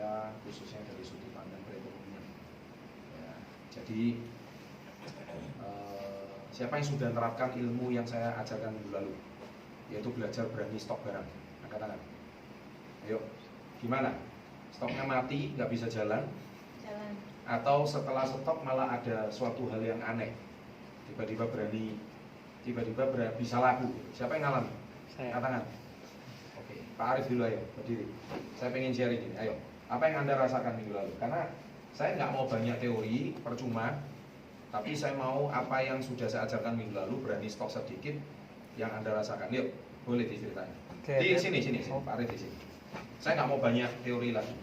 Indonesia, khususnya dari sudut pandang perekonomian. Ya, jadi siapa yang sudah menerapkan ilmu yang saya ajarkan minggu lalu, yaitu belajar berani stok barang? Angkat tangan. Ayo, gimana? Stoknya mati, nggak bisa jalan? Atau setelah stok malah ada suatu hal yang aneh, tiba-tiba bisa laku? Siapa yang ngalamin? Saya. Angkat tangan. Oke, Pak Arif dulu, ayo berdiri. Saya pengen sharing ini. Ayo, apa yang Anda rasakan minggu lalu? Karena saya nggak mau banyak teori, percuma. Tapi saya mau apa yang sudah saya ajarkan minggu lalu, berani stok sedikit yang Anda rasakan. Yuk, boleh diceritain. Di sini, Pak Arif di sini. Saya nggak mau banyak teori lagi.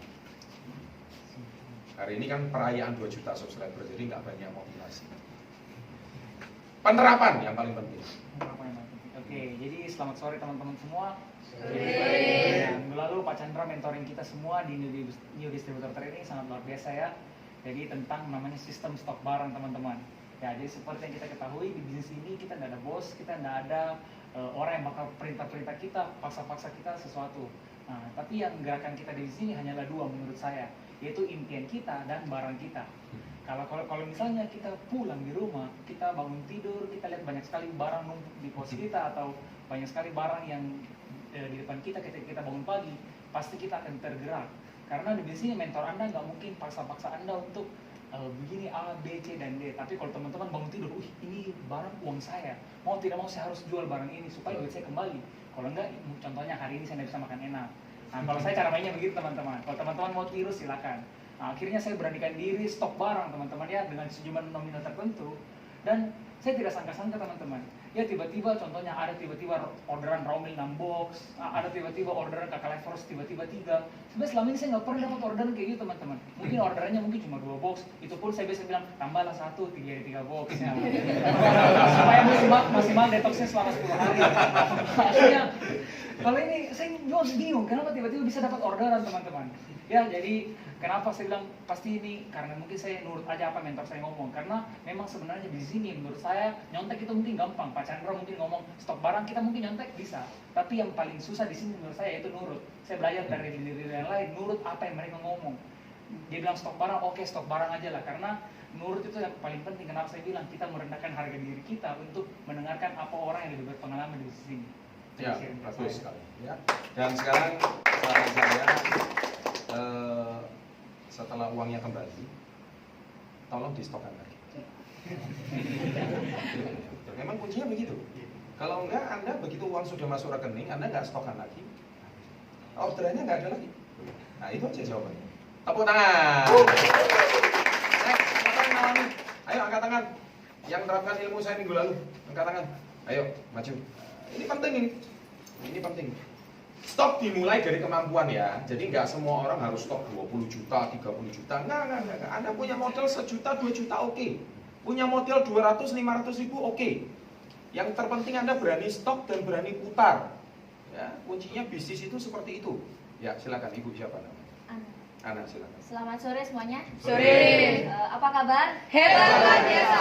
Hari ini kan perayaan 2 juta subscriber, jadi nggak banyak motivasi. Penerapan yang paling penting. Oke, jadi selamat sore teman-teman semua. Minggu lalu Pak Chandra mentoring kita semua di New Distributor Training, sangat luar biasa ya. Jadi tentang namanya sistem stok barang teman-teman. Ya, jadi seperti yang kita ketahui di bisnis ini kita nggak ada bos, kita nggak ada orang yang bakal perintah-perintah kita, paksa-paksa kita sesuatu. Nah, tapi yang gerakan kita di sini hanyalah 2 menurut saya, yaitu impian kita dan barang kita. Kalau misalnya kita pulang di rumah, kita bangun tidur, kita lihat banyak sekali barang numpuk di pos kita atau banyak sekali barang yang di depan kita ketika kita bangun pagi, pasti kita akan tergerak. Karena di sini mentor Anda nggak mungkin paksa-paksa Anda untuk begini A, B, C, dan D. Tapi kalau teman-teman bangun tidur, ini barang uang saya, mau tidak mau saya harus jual barang ini supaya duit saya kembali. Kalau enggak, contohnya hari ini saya nggak bisa makan enak. Nah, kalau saya cara mainnya begitu teman-teman. Kalau teman-teman mau tiru silakan. Nah, akhirnya saya beranikan diri stok barang teman-teman ya dengan sejumlah nominal tertentu. Dan saya tidak sangka-sangka teman-teman. Ya tiba-tiba contohnya ada tiba-tiba orderan Romil 6 box, ada tiba-tiba orderan Kakak Force tiba-tiba 3. Sebenarnya selama ini saya nggak pernah dapat orderan kayak gitu teman-teman. Mungkin orderannya mungkin cuma 2 box. Itu pun saya biasa bilang tambahlah 1, 3 box ya. Supaya maksimal detoxnya selama 10 hari. Akhirnya kalau ini saya juga bingung kenapa tiba-tiba bisa dapat orderan teman-teman. Ya jadi kenapa saya bilang pasti ini karena mungkin saya nurut aja apa mentor saya ngomong, karena memang sebenarnya di sini menurut saya nyontek itu mungkin gampang. Pak Chandra mungkin ngomong stok barang kita mungkin nyontek bisa, tapi yang paling susah di sini menurut saya itu nurut. Saya belajar dari diri yang lain, nurut apa yang mereka ngomong. Dia bilang stok barang, oke stok barang aja lah, karena nurut itu yang paling penting. Kenapa saya bilang kita merendahkan harga diri kita untuk mendengarkan apa orang yang lebih berpengalaman di sini. Ya, bagus sekali. Ya. Dan sekarang saran saya, setelah uangnya kembali, tolong di-stokkan lagi. Memang kuncinya begitu. Kalau enggak, Anda begitu uang sudah masuk rekening, Anda nggak stokkan lagi, orderannya nggak ada lagi. Nah itu aja jawabannya. Tepuk tangan. Siapa yang ngalamin? Ayo angkat tangan. Yang menerapkan ilmu saya minggu lalu, angkat tangan. Ayo maju. Ini penting ini. Ini penting. Stok dimulai dari kemampuan ya. Jadi nggak semua orang harus stok 20 juta, 30 juta. Enggak. Anda punya modal 1 juta, 2 juta oke. Punya modal 200, 500 ribu oke. Yang terpenting Anda berani stok dan berani putar. Ya, kuncinya bisnis itu seperti itu. Ya, silakan Ibu siapa namanya? Ana, silakan. Selamat sore semuanya. Sore. Apa kabar? Hebat biasa.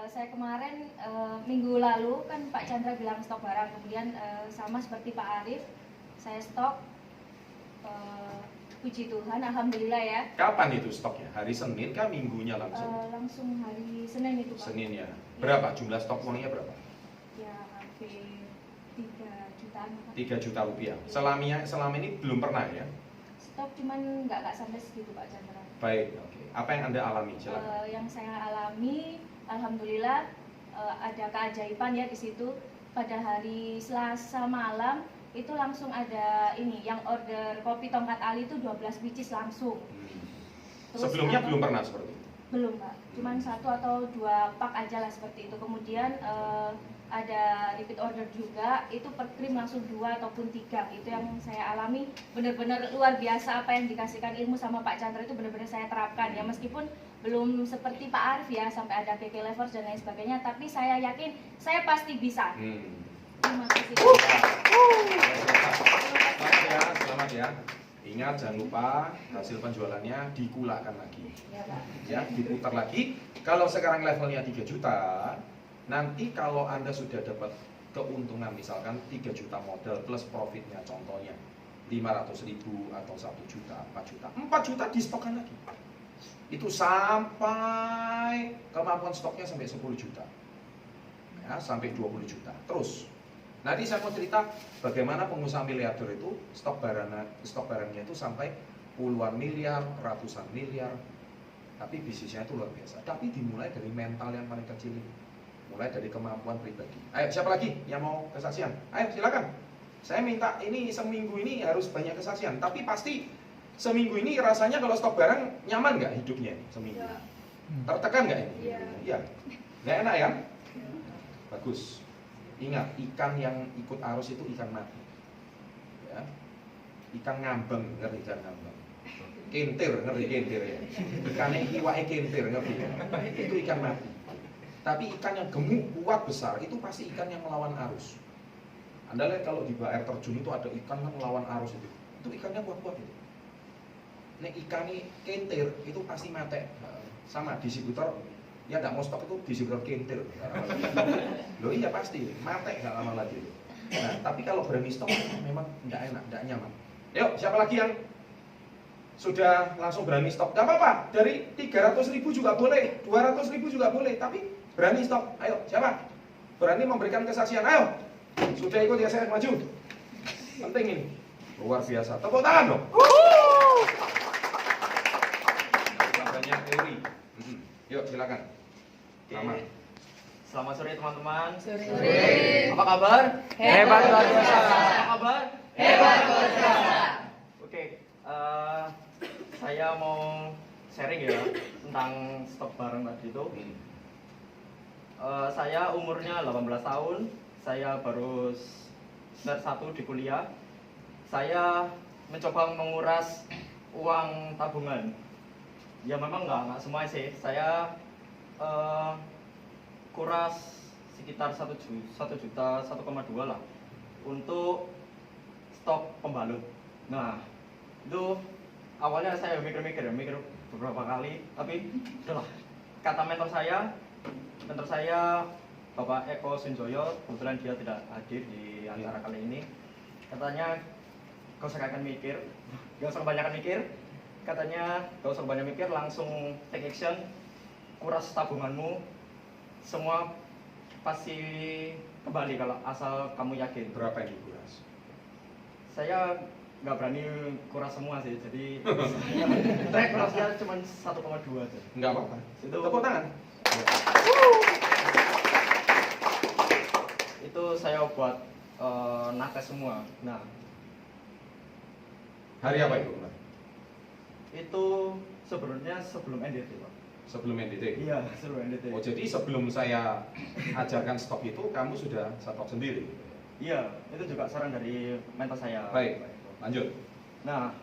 Saya kemarin minggu lalu kan Pak Chandra bilang stok barang, kemudian sama seperti Pak Arif, saya stok. Puji Tuhan, alhamdulillah ya. Kapan itu stoknya? Hari Senin kah minggunya langsung? Langsung hari Senin itu Pak. Senin ya. Berapa jumlah stok uangnya berapa? Ya hampir 3 jutaan. 3 juta rupiah. Selama ini belum pernah ya? Stok cuman nggak sampai segitu Pak Chandra. Baik, oke. Apa yang Anda alami? Silakan. Yang saya alami, alhamdulillah ada keajaiban ya di situ. Pada hari Selasa malam itu langsung ada ini yang order kopi tongkat Ali itu 12 biji langsung. Terus sebelumnya belum pernah seperti itu? Belum Pak, cuman 1 atau 2 pak aja lah seperti itu. Kemudian ada repeat order juga, itu per krim langsung 2 ataupun 3. Itu yang saya alami, benar-benar luar biasa apa yang dikasihkan ilmu sama Pak Chandra itu benar-benar saya terapkan ya. Meskipun belum seperti Pak Arif ya, sampai ada KK Levers dan lain sebagainya, tapi saya yakin saya pasti bisa. Terima kasih. Selamat ya. Ingat jangan lupa hasil penjualannya dikulakkan lagi. Ya, diputar lagi. Kalau sekarang levelnya 3 juta, nanti kalau Anda sudah dapat keuntungan misalkan 3 juta modal plus profitnya contohnya. 500.000 atau 1 juta, 4 juta, 4 juta distokkan lagi. Itu sampai kemampuan stoknya sampai 10 juta, ya, sampai 20 juta. Terus, nanti saya mau cerita bagaimana pengusaha miliarder itu stok barangnya itu sampai puluhan miliar, ratusan miliar. Tapi bisnisnya itu luar biasa. Tapi dimulai dari mental yang paling kecil ini, mulai dari kemampuan pribadi. Ayo, siapa lagi yang mau kesaksian? Ayo, silakan. Saya minta ini seminggu ini harus banyak kesaksian. Tapi pasti seminggu ini rasanya kalau stok barang nyaman nggak hidupnya seminggu? Ya. Tertekan nggak ini? Iya. Iya. Nggak enak ya? Bagus. Ingat, ikan yang ikut arus itu ikan mati. Ya. Ikan ngambang, ngerti ikan ngambang? Kentir, ngerti kentir ya? Ikannya iwake kentir, ngerti ya? Itu ikan mati. Tapi ikan yang gemuk, kuat, besar, itu pasti ikan yang melawan arus. Anda lihat kalau di air terjun itu ada ikan yang melawan arus itu ikannya kuat-kuat itu. Nek ikan ini kentir itu pasti mati. Sama distributor ya tidak mau stok itu distributor kentir. Loh iya pasti mati nggak lama lagi. Nah tapi kalau berani stok memang tidak enak, tidak nyaman. Yuk siapa lagi yang sudah langsung berani stok? Gak apa-apa, dari 300.000 juga boleh, 200.000 juga boleh, tapi berani stok. Ayo siapa? Berani memberikan kesaksian? Ayo. Sudah ikut ya saya maju. Penting ini. Luar biasa. Tepuk tangan dong. Banyak teori. Yuk silakan. Sama. Selamat sore teman-teman. Sore. Apa kabar? Hebat luar biasa. Apa kabar? Hebat luar biasa. Oke, saya mau sharing ya tentang stok barang tadi itu. Saya umurnya 18 tahun. Saya baru semester 1 di kuliah. Saya mencoba menguras uang tabungan. Ya memang nggak semua sih. Saya kuras sekitar 1 juta 1,2 lah untuk stok pembalut. Nah itu awalnya saya mikir beberapa kali, tapi udahlah. Kata mentor saya Bapak Eko Sunjoyo, kebetulan dia tidak hadir di acara kali ini. Katanya gak usah kebanyakan mikir. Katanya gak usah banyak mikir, langsung take action, kuras tabunganmu, semua pasti kembali kalau asal kamu yakin. Berapa yang dikuras? Saya nggak berani kuras semua sih, jadi saya kurasnya cuma 1,2 aja. Enggak apa-apa. Itu- Tepuk tangan. Itu saya buat nakes semua. Nah Hari apa itu? itu sebenarnya sebelum NDT Pak. Sebelum NDT? Iya sebelum NDT. Oh jadi sebelum saya ajarkan stok itu kamu sudah stok sendiri? Iya itu juga saran dari mentor saya. Baik, lanjut. Nah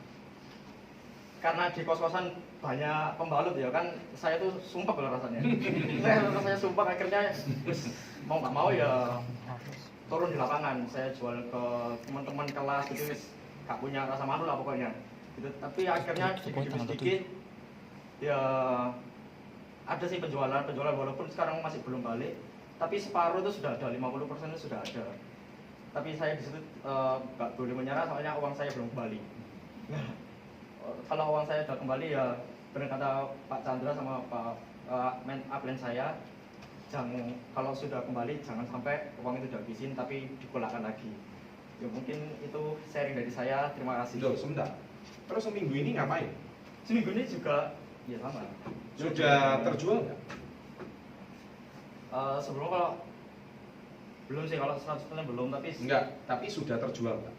karena di kos-kosan banyak pembalut ya kan, saya tuh sumpah loh rasanya. saya sumpah, akhirnya mau nggak mau ya turun di lapangan. Saya jual ke teman-teman kelas gitu, gak punya rasa malu lah pokoknya gitu. Tapi akhirnya sedikit ya ada sih penjualan walaupun sekarang masih belum balik, tapi separuh itu sudah ada, 50% itu sudah ada. Tapi saya di situ nggak boleh menyerah soalnya uang saya belum kembali. Nah, kalau uang saya sudah kembali ya benar kata Pak Chandra sama Pak upline saya, kalau sudah kembali jangan sampai uang itu dihabisin tapi dipulangkan lagi. Ya mungkin itu sharing dari saya. Terima kasih. Loh, sebentar. Terus seminggu ini ngapain? Seminggu ini juga ya sama. Sudah terjual nggak? Sebelum kalau belum sih, kalau 100% belum, tapi Enggak, tapi sudah terjual nggak?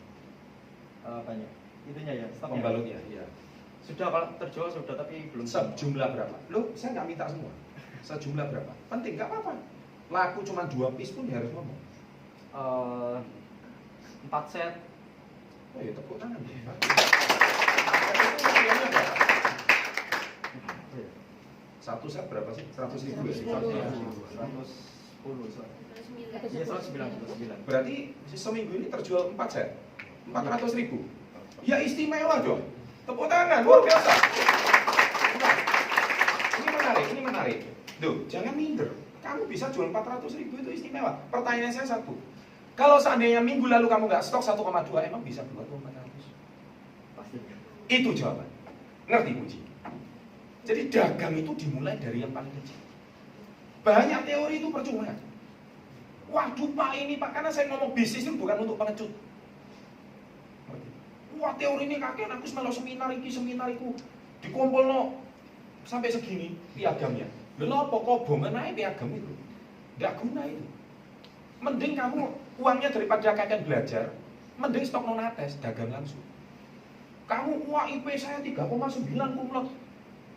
banyak. Itunya ya, stoknya. Pembalutnya, iya. Sudah, kalau terjual sudah, tapi belum. Sejumlah berapa? Loh, saya nggak minta semua. Sejumlah berapa? Penting, nggak apa-apa. Laku cuma 2 piece pun dia harus ngomong. 4 set. Oh ya, tepuk tangan. Itu harganya berapa? Satu set berapa sih? 100.000 ya? 110. Iya, 109. Berarti seminggu ini terjual 4 set? 400.000? Ya istimewa dong. Tepuk tangan, luar biasa. Ini menarik. Duh, jangan minder. Kamu bisa jual 400.000 itu istimewa. Pertanyaan saya satu. Kalau seandainya minggu lalu kamu nggak stok 1,2, emang bisa buat 400? Itu jawaban. Ngerti Puji? Jadi dagang itu dimulai dari yang paling kecil. Banyak teori itu percuma. Waduh Pak ini Pak, karena saya ngomong bisnis itu bukan untuk pengecut. Wah teori ini kakek aku melo seminar iki seminar iku dikumpulno sampai segini piagamnya. Lha apa kobongan ae piagam itu? Enggak guna itu. Mending kamu uangnya daripada kakek belajar, mending stok nonates dagang langsung. Kamu wah IP saya 3,9 kumlot.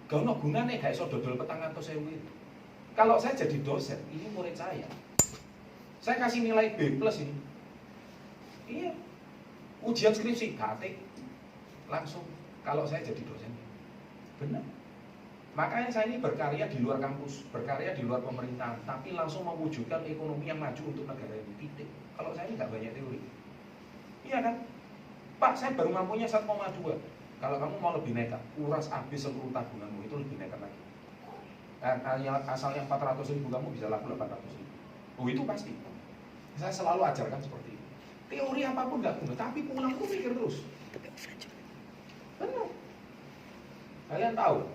Gak ono gunane gak iso dodol 400.000 itu. Kalau saya jadi dosen, ini murid saya kasih nilai B+ ini. Iya. Ujian skripsi gatek langsung kalau saya jadi dosen. Benar. Makanya saya ini berkarya di luar kampus, berkarya di luar pemerintahan, tapi langsung mewujudkan ekonomi yang maju untuk negara ini. Titik. Kalau saya ini nggak banyak teori. Iya kan? Pak, saya baru mampunya 1,2. Kalau kamu mau lebih nekat, uras habis seluruh tabunganmu, itu lebih nekat lagi. Asal yang 400.000 kamu bisa laku 800.000. Oh itu pasti. Saya selalu ajarkan seperti itu. Teori apapun nggak guna, tapi pulang tuh mikir terus. Benar. Kalian tahu,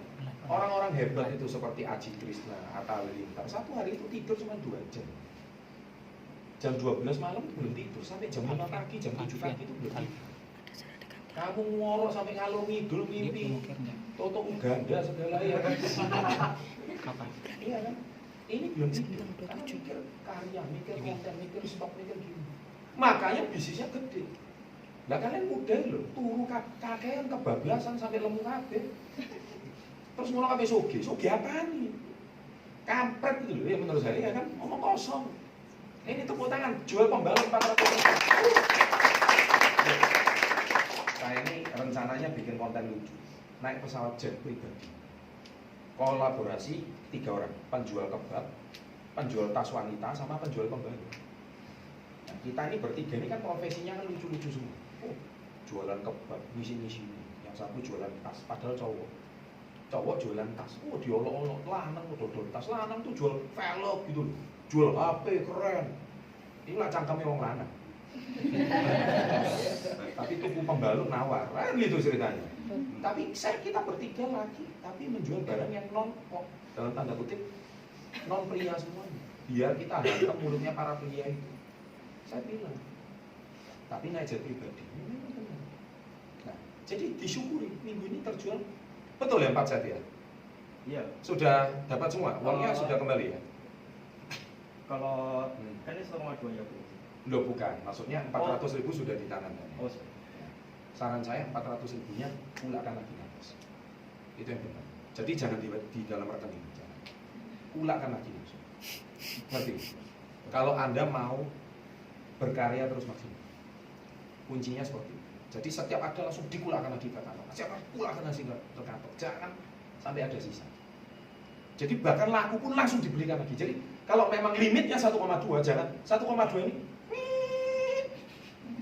orang-orang hebat itu seperti Aji Krishna, Atta Halilintar, satu hari itu tidur cuma 2 jam. Jam 12 malam itu belum tidur, sampai jam 5 pagi, jam 7 pagi itu belum tidur. Kamu ngorok sampai ngalor ngidul mimpi, toto Uganda segala ya. Iya kan? Ini belum tidur. Karena mikir karya, mikir konten, mikir stok, mikir gini. Makanya bisnisnya gede. Lah kalian muda loh, turu kakean kebablasan sampai lemu kabeh. Terus ngono kabeh soge apaan nih? Kampret gitu loh ya menurut saya ya kan, ngomong kosong. Ini tepuk tangan, jual pembalap 400.000. Saya ini rencananya bikin konten lucu, naik pesawat jet pribadi, kolaborasi 3 orang, penjual kebab, penjual tas wanita, sama penjual pembalut. Nah, kita ini bertiga ini kan profesinya kan lucu-lucu semua. Oh, jualan kebab, misi-misi. Yang satu jualan tas, padahal cowok jualan tas. Oh, diolok-olok, lanang dodol tas, lanang tuh jual velg gitu loh, jual HP keren. Inilah cangkemnya wong lanang. Tapi tuku pembalut nawar, kan gitu ceritanya. Tapi kita bertiga lagi, tapi menjual barang yang non kok dalam tanda kutip non pria semuanya. Biar kita hantam mulutnya para pria itu. Saya bilang, tapi naik jet pribadi. Nah, jadi disyukuri minggu ini terjual betul ya 4 set ya. Iya. Sudah dapat semua, uangnya sudah kembali ya. Kalau kan ini 1,2 ya Bu. Loh bukan, maksudnya 400.000 sudah di tangan. Oh, saran saya 400.000-nya pulakan lagi langsung. Itu yang benar. Jadi jangan di dalam rekening, jangan. Pulakan lagi langsung. Ngerti? Kalau Anda mau berkarya terus maksimal, kuncinya seperti itu. Jadi setiap ada langsung dipulakan lagi ke kantong. Setiap pulakan lagi ke kantong. Jangan sampai ada sisa. Jadi bahkan laku pun langsung dibelikan lagi. Jadi kalau memang limitnya 1,2, jangan 1,2 ini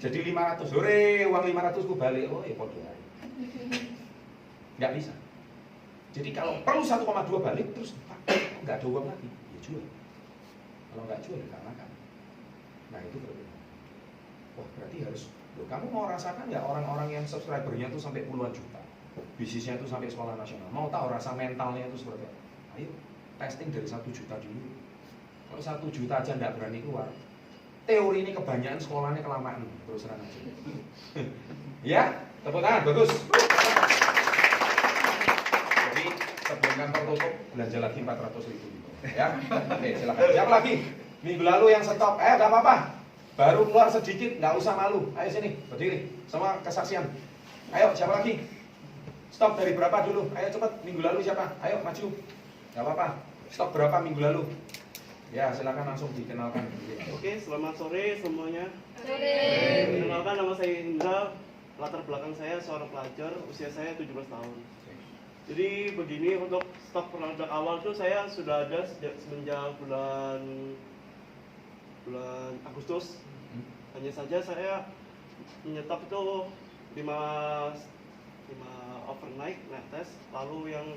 jadi 500, sore uang 500 ku balik, oh ya podo aja. Nggak bisa. Jadi kalau perlu 1,2 balik, terus nggak ada uang lagi, ya jual. Kalau nggak jual, ya makan. Nah itu berbeda. Wah berarti harus, loh, kamu mau rasakan nggak orang-orang yang subscribernya tuh sampai puluhan juta, bisnisnya tuh sampai sekolah nasional, mau tahu rasa mentalnya itu seperti apa? Ayo testing dari 1 juta dulu. Kalau 1 juta aja nggak berani keluar, teori ini kebanyakan sekolahnya kelamaan, terus terang aja. Ya, tepuk tangan, bagus. Jadi sebelum kantor tutup, belanja lagi 400.000 gitu. Ya, oke silakan. Siapa lagi? Minggu lalu yang stop, nggak apa-apa. Baru keluar sedikit, nggak usah malu. Ayo sini, berdiri, sama kesaksian. Ayo, siapa lagi? Stop dari berapa dulu? Ayo cepat, minggu lalu siapa? Ayo maju. Nggak apa-apa. Stop berapa minggu lalu? Ya, silakan langsung dikenalkan. Oke, selamat sore semuanya. Sore. Perkenalkan, nama saya Indra. Latar belakang saya seorang pelajar, usia saya 17 tahun. Jadi begini, untuk stok produk awal tuh saya sudah ada semenjak bulan Agustus. Hanya saja saya menyetop itu 5 overnight netes, lalu yang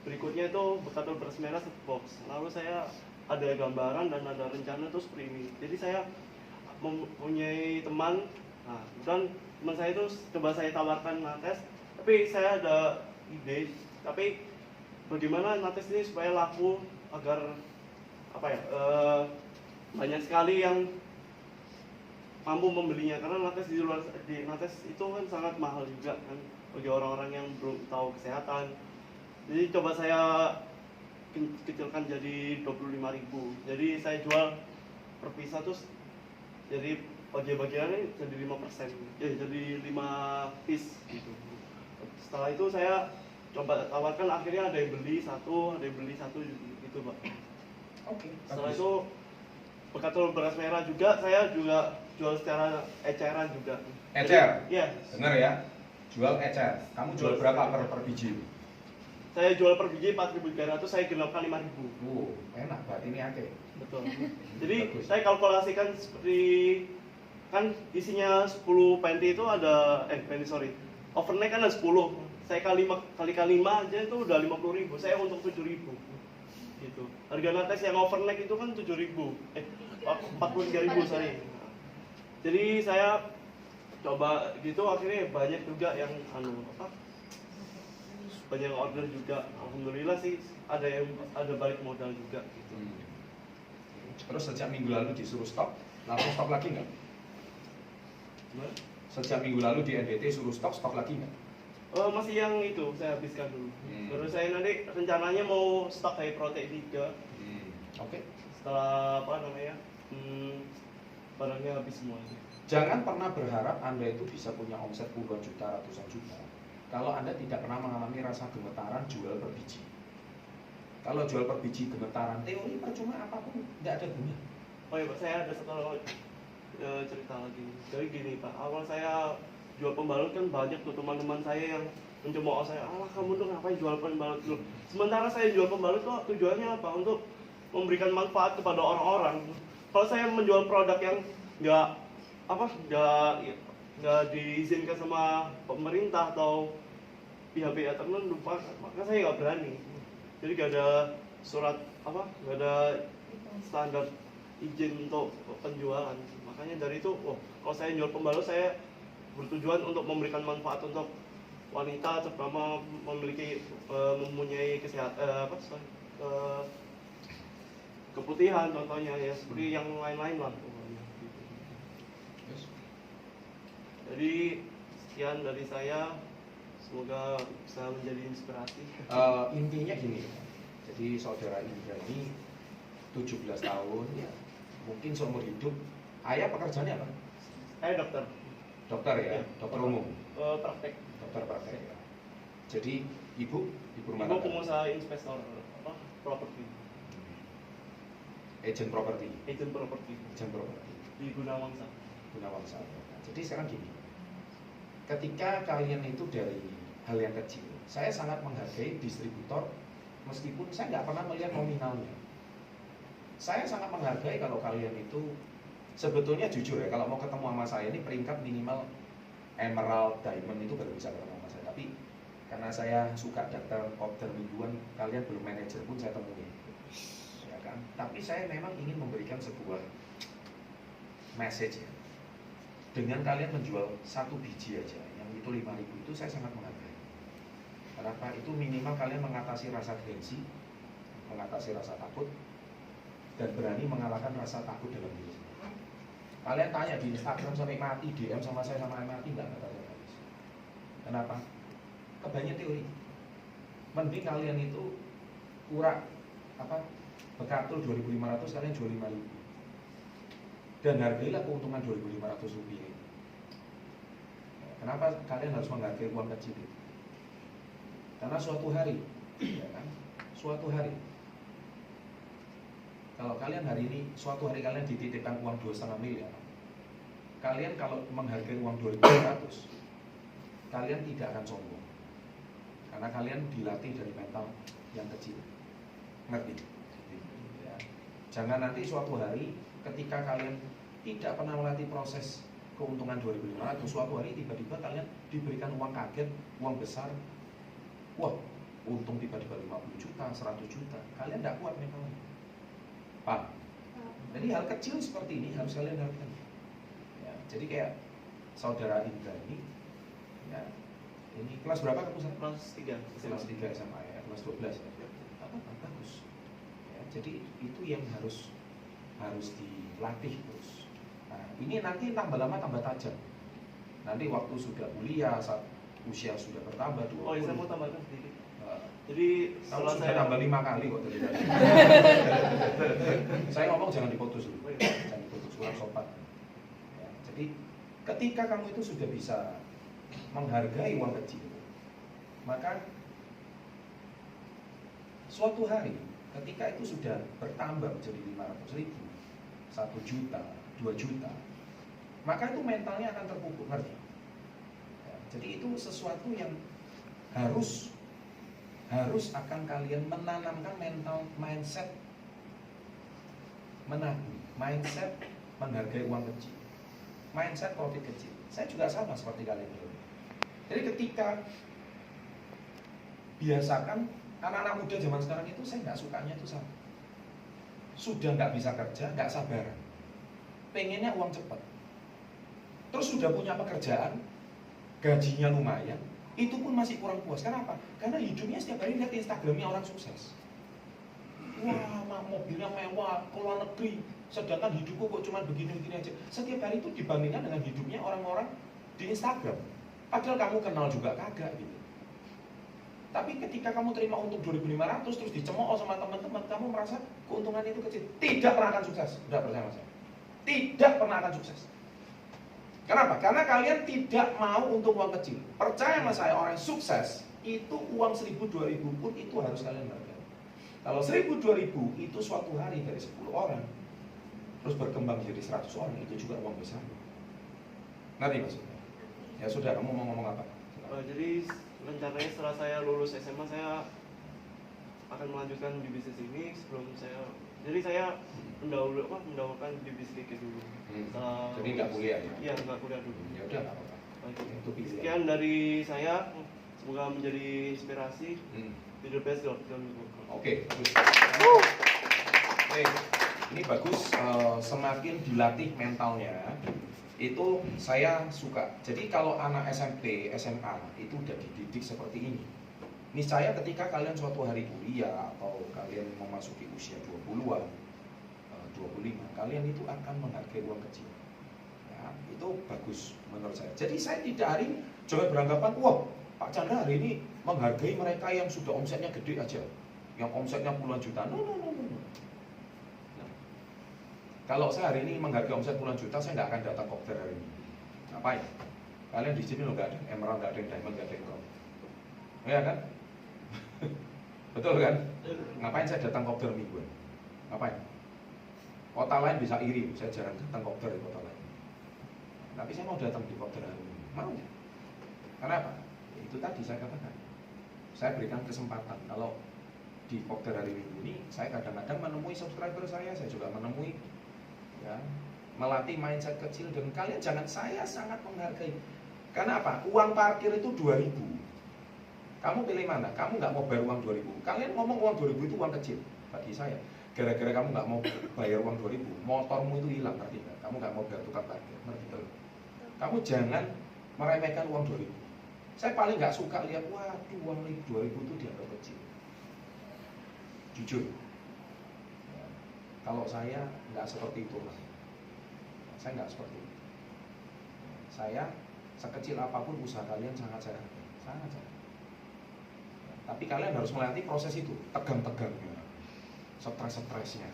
berikutnya itu kartu beras merah 1 box. Lalu saya ada gambaran dan ada rencana tuh seperti ini. Jadi saya mempunyai teman, nah, dan teman saya itu coba saya tawarkan netes, tapi tapi saya ada ide, tapi bagaimana nates ini supaya laku agar apa ya, banyak sekali yang mampu membelinya, karena nates di nates itu kan sangat mahal juga kan bagi orang-orang yang belum tahu kesehatan. Jadi coba saya kecilkan jadi 25.000. Jadi saya jual per pisah tuh, jadi bagian-bagiannya jadi 5%, ya jadi 5 piece gitu. Setelah itu saya coba tawarkan, akhirnya ada yang beli satu, ada yang beli satu gitu Pak. Oke. Setelah Bagus. itu berkat telur beras merah juga, saya juga jual secara eceran juga. Ecer? Iya. Dengar ya, jual ecer. Kamu jual berapa per biji? Saya jual per biji 4.300, saya genapkan 5.000. Enak, berarti ini akeh. Betul. Jadi Bagus. saya kalkulasikan seperti, kan isinya 10 panty itu ada, overnight kan ada 10. Saya kali 5 aja itu udah 50.000. Saya untung 7.000. Gitu. Harga nates yang overnight itu kan 7.000. 43.000 saya. Jadi saya coba gitu, akhirnya banyak juga yang banyak yang order juga. Alhamdulillah sih ada balik modal juga gitu. Terus sejak minggu lalu disuruh stop, langsung stop lagi nggak? Gimana? Sejak minggu lalu di NDT suruh stop lagi nggak? Masih yang itu saya habiskan dulu. Terus saya nanti rencananya mau stok high protein 3 Oke. setelah barangnya habis semuanya. Jangan pernah berharap Anda itu bisa punya omset puluhan juta, ratusan juta kalau Anda tidak pernah mengalami rasa gemetaran jual per biji. Kalau jual per biji gemetaran, teori percuma apapun, nggak ada guna. Oh iya Pak, saya ada satu cerita lagi. Jadi gini Pak, awal saya jual pembalut kan banyak tuh teman-teman saya yang mencemooh saya, alah kamu tuh ngapain jual pembalut dulu. Sementara saya jual pembalut tuh tujuannya apa? Untuk memberikan manfaat kepada orang-orang. Kalau saya menjual produk yang nggak diizinkan sama pemerintah atau pihak-pihak tertentu, maka saya nggak berani. Jadi nggak ada surat nggak ada standar izin untuk penjualan. Makanya dari itu, kalau saya jual pembalut, saya bertujuan untuk memberikan manfaat untuk wanita, terutama mempunyai kesehatan keputihan contohnya, ya seperti yang lain-lain lah pokoknya. Jadi sekian dari saya, semoga bisa menjadi inspirasi. Intinya gini, jadi saudara Indra ini 17 tahun, ya mungkin seumur hidup. Ayah pekerjaannya apa? Saya dokter. Dokter ya, Iya. dokter umum. Praktek. Dokter praktek ya. Jadi ibu rumah Ibu tangga, pengusaha investor properti, agent properti, agent properti agent properti. di Gunawangsa. Gunawangsa. Jadi sekarang gini, ketika kalian itu dari hal yang kecil, saya sangat menghargai distributor, meskipun saya nggak pernah melihat nominalnya. Saya sangat menghargai kalau kalian itu sebetulnya jujur ya, kalau mau ketemu sama saya ini peringkat minimal emerald, diamond itu baru bisa ketemu sama saya. Tapi karena saya suka daftar order mingguan, kalian belum manajer pun saya temui, ya kan? Tapi saya memang ingin memberikan sebuah message ya. Dengan kalian menjual satu biji aja, yang itu 5.000, itu saya sangat menghargai. Kenapa? Itu minimal kalian mengatasi rasa gengsi, mengatasi rasa takut, dan berani mengalahkan rasa takut dalam diri sendiri. Kalian tanya di Instagram sampai mati, DM sama saya sama mati, enggak tanya habis. Kenapa? Kebanyakan teori. Mending kalian itu kurang bekatul 2.500, kalian jual 5.000. Dan hargailah keuntungan 2.500 rupiah. Kenapa kalian harus menghargai uang kecil itu? Karena suatu hari, ya kan? Suatu hari, kalau kalian hari ini, suatu hari kalian dititipkan uang 2,5 miliar, kalian kalau menghargai uang 2.500, kalian tidak akan sombong. Karena kalian dilatih dari mental yang kecil. Ngerti? Ya. Jangan nanti suatu hari ketika kalian tidak pernah melatih proses keuntungan 2.500, suatu hari tiba-tiba kalian diberikan uang kaget, uang besar. Wah, untung tiba-tiba 50 juta, 100 juta. Kalian tidak kuat mentalnya. Pak. Jadi hal kecil seperti ini harus kalian hargai. Ya, jadi kayak saudara Indra ini, ya, Ini kelas berapa kamu sekarang? Kelas 3 Kelas 3 SMA ya, kelas 12 ya. Bagus. Ya, jadi itu yang harus dilatih terus. Nah, ini nanti tambah lama tambah tajam. Nanti waktu sudah kuliah, saat usia sudah bertambah tuh. Oh, saya mau tambahkan sedikit. Nah, Jadi kamu setelah sudah saya tambah 5 kali kok tadi. Saya ngomong jangan diputus dulu. Jangan diputus, kurang sopan. Ya, jadi ketika kamu itu sudah bisa menghargai uang kecil, maka suatu hari ketika itu sudah bertambah menjadi 500.000, 1 juta, 2 juta, maka itu mentalnya akan terpupuk, ngerti? Ya, jadi itu sesuatu yang harus akan kalian menanamkan mindset menabung, mindset menghargai uang kecil, mindset profit kecil. Saya juga sama seperti kalian dulu. Jadi ketika biasakan anak-anak muda zaman sekarang itu, saya nggak sukanya itu sama. Sudah nggak bisa kerja, nggak sabaran, pengennya uang cepat. Terus sudah punya pekerjaan, gajinya lumayan, itu pun masih kurang puas. Kenapa? Karena hidupnya setiap hari lihat Instagramnya orang sukses. Wah, mobilnya mewah, ke luar negeri, sedangkan hidupku kok cuma begini-begini aja. Setiap hari itu dibandingkan dengan hidupnya orang-orang di Instagram. Padahal kamu kenal juga kagak gitu. Tapi ketika kamu terima untung 2.500 terus dicemooh sama teman-teman, kamu merasa keuntungan itu kecil. Tidak pernah akan sukses. Udah percaya sama saya. Tidak pernah akan sukses. Kenapa? Karena kalian tidak mau untung uang kecil. Percaya sama saya, orang yang sukses itu uang 1.000-2.000 pun itu harus kalian hargai. Kalau 1.000-2.000 itu suatu hari dari 10 orang terus berkembang jadi 100 orang, itu juga uang besar. Ngerti maksudnya? Ya sudah, kamu mau ngomong apa? jadi rencananya setelah saya lulus SMA saya akan melanjutkan di bisnis ini sebelum saya. Jadi saya mendahulukan di bisnis itu dulu. Jadi nggak kuliah ya? Iya, nggak kuliah dulu. Ya udah nggak apa-apa. Oke. Itu pilihan. Sekian dari saya, semoga menjadi inspirasi. Leaderbest.com. Oke, bagus. Oke, ini bagus. Semakin dilatih mentalnya, itu saya suka. Jadi kalau anak SMP, SMA itu udah dididik seperti ini. Niscaya ketika kalian suatu hari kuliah atau kalian memasuki usia 20-an, 25, kalian itu akan menghargai uang kecil. Ya, itu bagus menurut saya. Jadi saya tidak hari ini jangan beranggapan, wah Pak Chandra hari ini menghargai mereka yang sudah omsetnya gede aja, yang omsetnya puluhan juta. No. Nah, kalau saya hari ini menghargai omset puluhan juta, saya nggak akan datang kopdar hari ini. Ngapain? Kalian di sini loh nggak ada emerald, nggak ada diamond, nggak ada gold. Ya kan? Betul kan? Ngapain saya datang kopdar mingguan? Ngapain? Kota lain bisa iri, saya jarang datang kopdar di kota lain. Tapi saya mau datang di kopdar hari ini. Mau? Karena apa? Ya, itu tadi saya katakan. Saya berikan kesempatan. Kalau di kopdar hari Minggu ini, saya kadang-kadang menemui subscriber saya juga menemui, ya, melatih mindset kecil. Dan kalian jangan, saya sangat menghargai. Karena apa? Uang parkir itu 2.000. Kamu pilih mana? Kamu nggak mau bayar uang 2.000. Kalian ngomong uang 2.000 itu uang kecil bagi saya. Gara-gara kamu nggak mau bayar uang 2.000, motormu itu hilang, ngerti nggak? Kamu nggak mau bayar tukang parkir, ngerti nggak? Kamu jangan meremehkan uang 2.000. Saya paling nggak suka lihat, waduh uang 2.000 itu dianggap kecil. Jujur, ya, kalau saya nggak seperti itu, saya nggak seperti itu. Saya sekecil apapun usaha kalian sangat saya hargai, sangat saya. Tapi kalian harus melatih proses itu, tegang-tegangnya, stres-stresnya.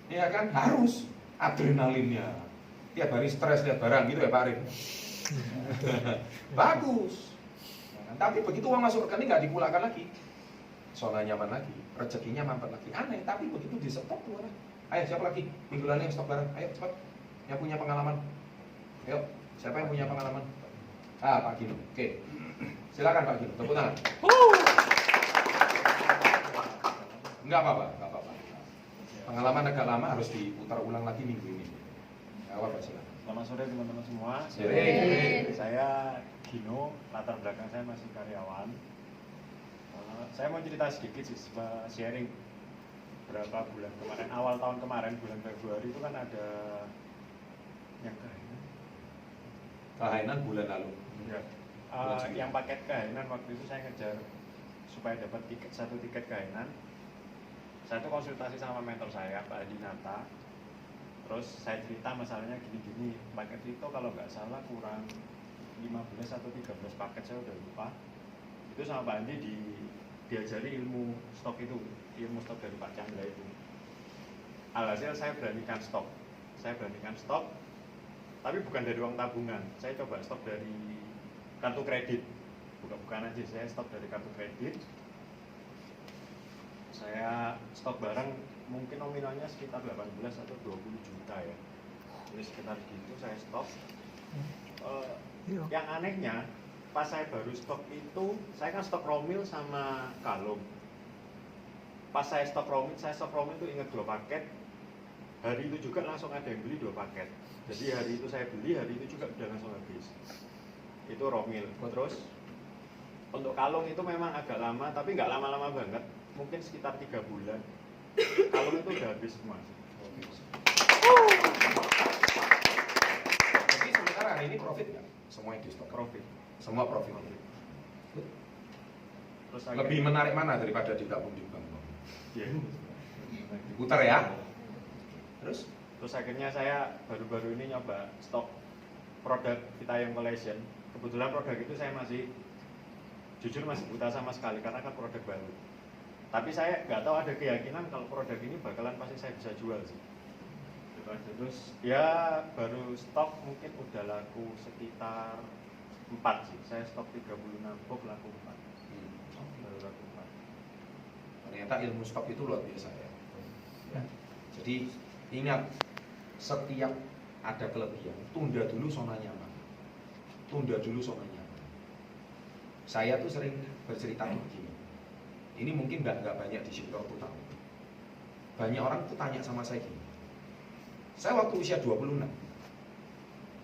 Iya kan? Harus adrenalinnya. Tiap hari stres lihat barang gitu ya Pak Arif. Bagus. Tapi begitu uang masuk rekening nggak dipulangkan lagi. Zona nyaman lagi, rezekinya mampet lagi. Aneh, tapi begitu di stok tuh orang. Ayo siapa lagi? Minggu lalu yang stok barang. Ayo cepat. Yang punya pengalaman. Ayo, siapa yang punya pengalaman? Pak Gino. Oke. Silakan Pak Gino, tepuk tangan. Enggak apa-apa. Pengalaman agak lama harus diputar ulang lagi minggu ini. Enggak apa-apa, silakan. Selamat sore teman-teman semua. Sore. Saya Gino, latar belakang saya masih karyawan. Saya mau cerita sedikit sih, sharing berapa bulan kemarin, awal tahun kemarin, bulan Februari itu kan ada yang Kelainan bulan lalu. ya, Yang paket kehayanan waktu itu saya ngejar supaya dapat satu tiket kehayanan. Saya tuh konsultasi sama mentor saya, Pak Adi Nata. Terus saya cerita masalahnya gini-gini, paket itu kalau nggak salah kurang 15 atau 13 paket, saya udah lupa. Itu sama Pak Andi diajari ilmu stok itu, ilmu stok dari Pak Chandra itu. Alhasil saya beranikan stok, tapi bukan dari uang tabungan. Saya coba stok dari kartu kredit, bukan aja, saya stok dari kartu kredit. Saya stok barang mungkin nominalnya sekitar 18 atau 20 juta ya. Ini sekitar gitu saya stok. Yang anehnya, pas saya baru stok itu, saya kan stok romil sama kalung. Pas saya stok romil itu ingat 2 paket. Hari itu juga langsung ada yang beli 2 paket. Jadi hari itu saya beli, hari itu juga udah langsung habis. Itu romil. Terus untuk kalung itu memang agak lama, tapi nggak lama-lama banget. Mungkin sekitar 3 bulan. Kalung itu udah habis semua. Jadi sementara hari ini profit nggak? Semua yang di stok Profit. semua profit. Terus Lebih menarik mana daripada digabung di bank? Iya. Diputar ya. Terus akhirnya saya baru-baru ini nyoba stok produk Vitayam Collection. Kebetulan produk itu saya jujur masih buta sama sekali karena kan produk baru. Tapi saya nggak tahu ada keyakinan kalau produk ini bakalan pasti saya bisa jual sih. Terus ya baru stok mungkin udah laku sekitar 4 sih. Saya stok 36 box laku 4. Baru laku 4. Ternyata ilmu stok itu luar biasa ya. Jadi ingat, setiap ada kelebihan, tunda dulu zona nyaman. Saya tuh sering bercerita begini. Ini mungkin nggak banyak di sektor tuh tahu. Banyak orang tuh tanya sama saya gini. Saya waktu usia 26,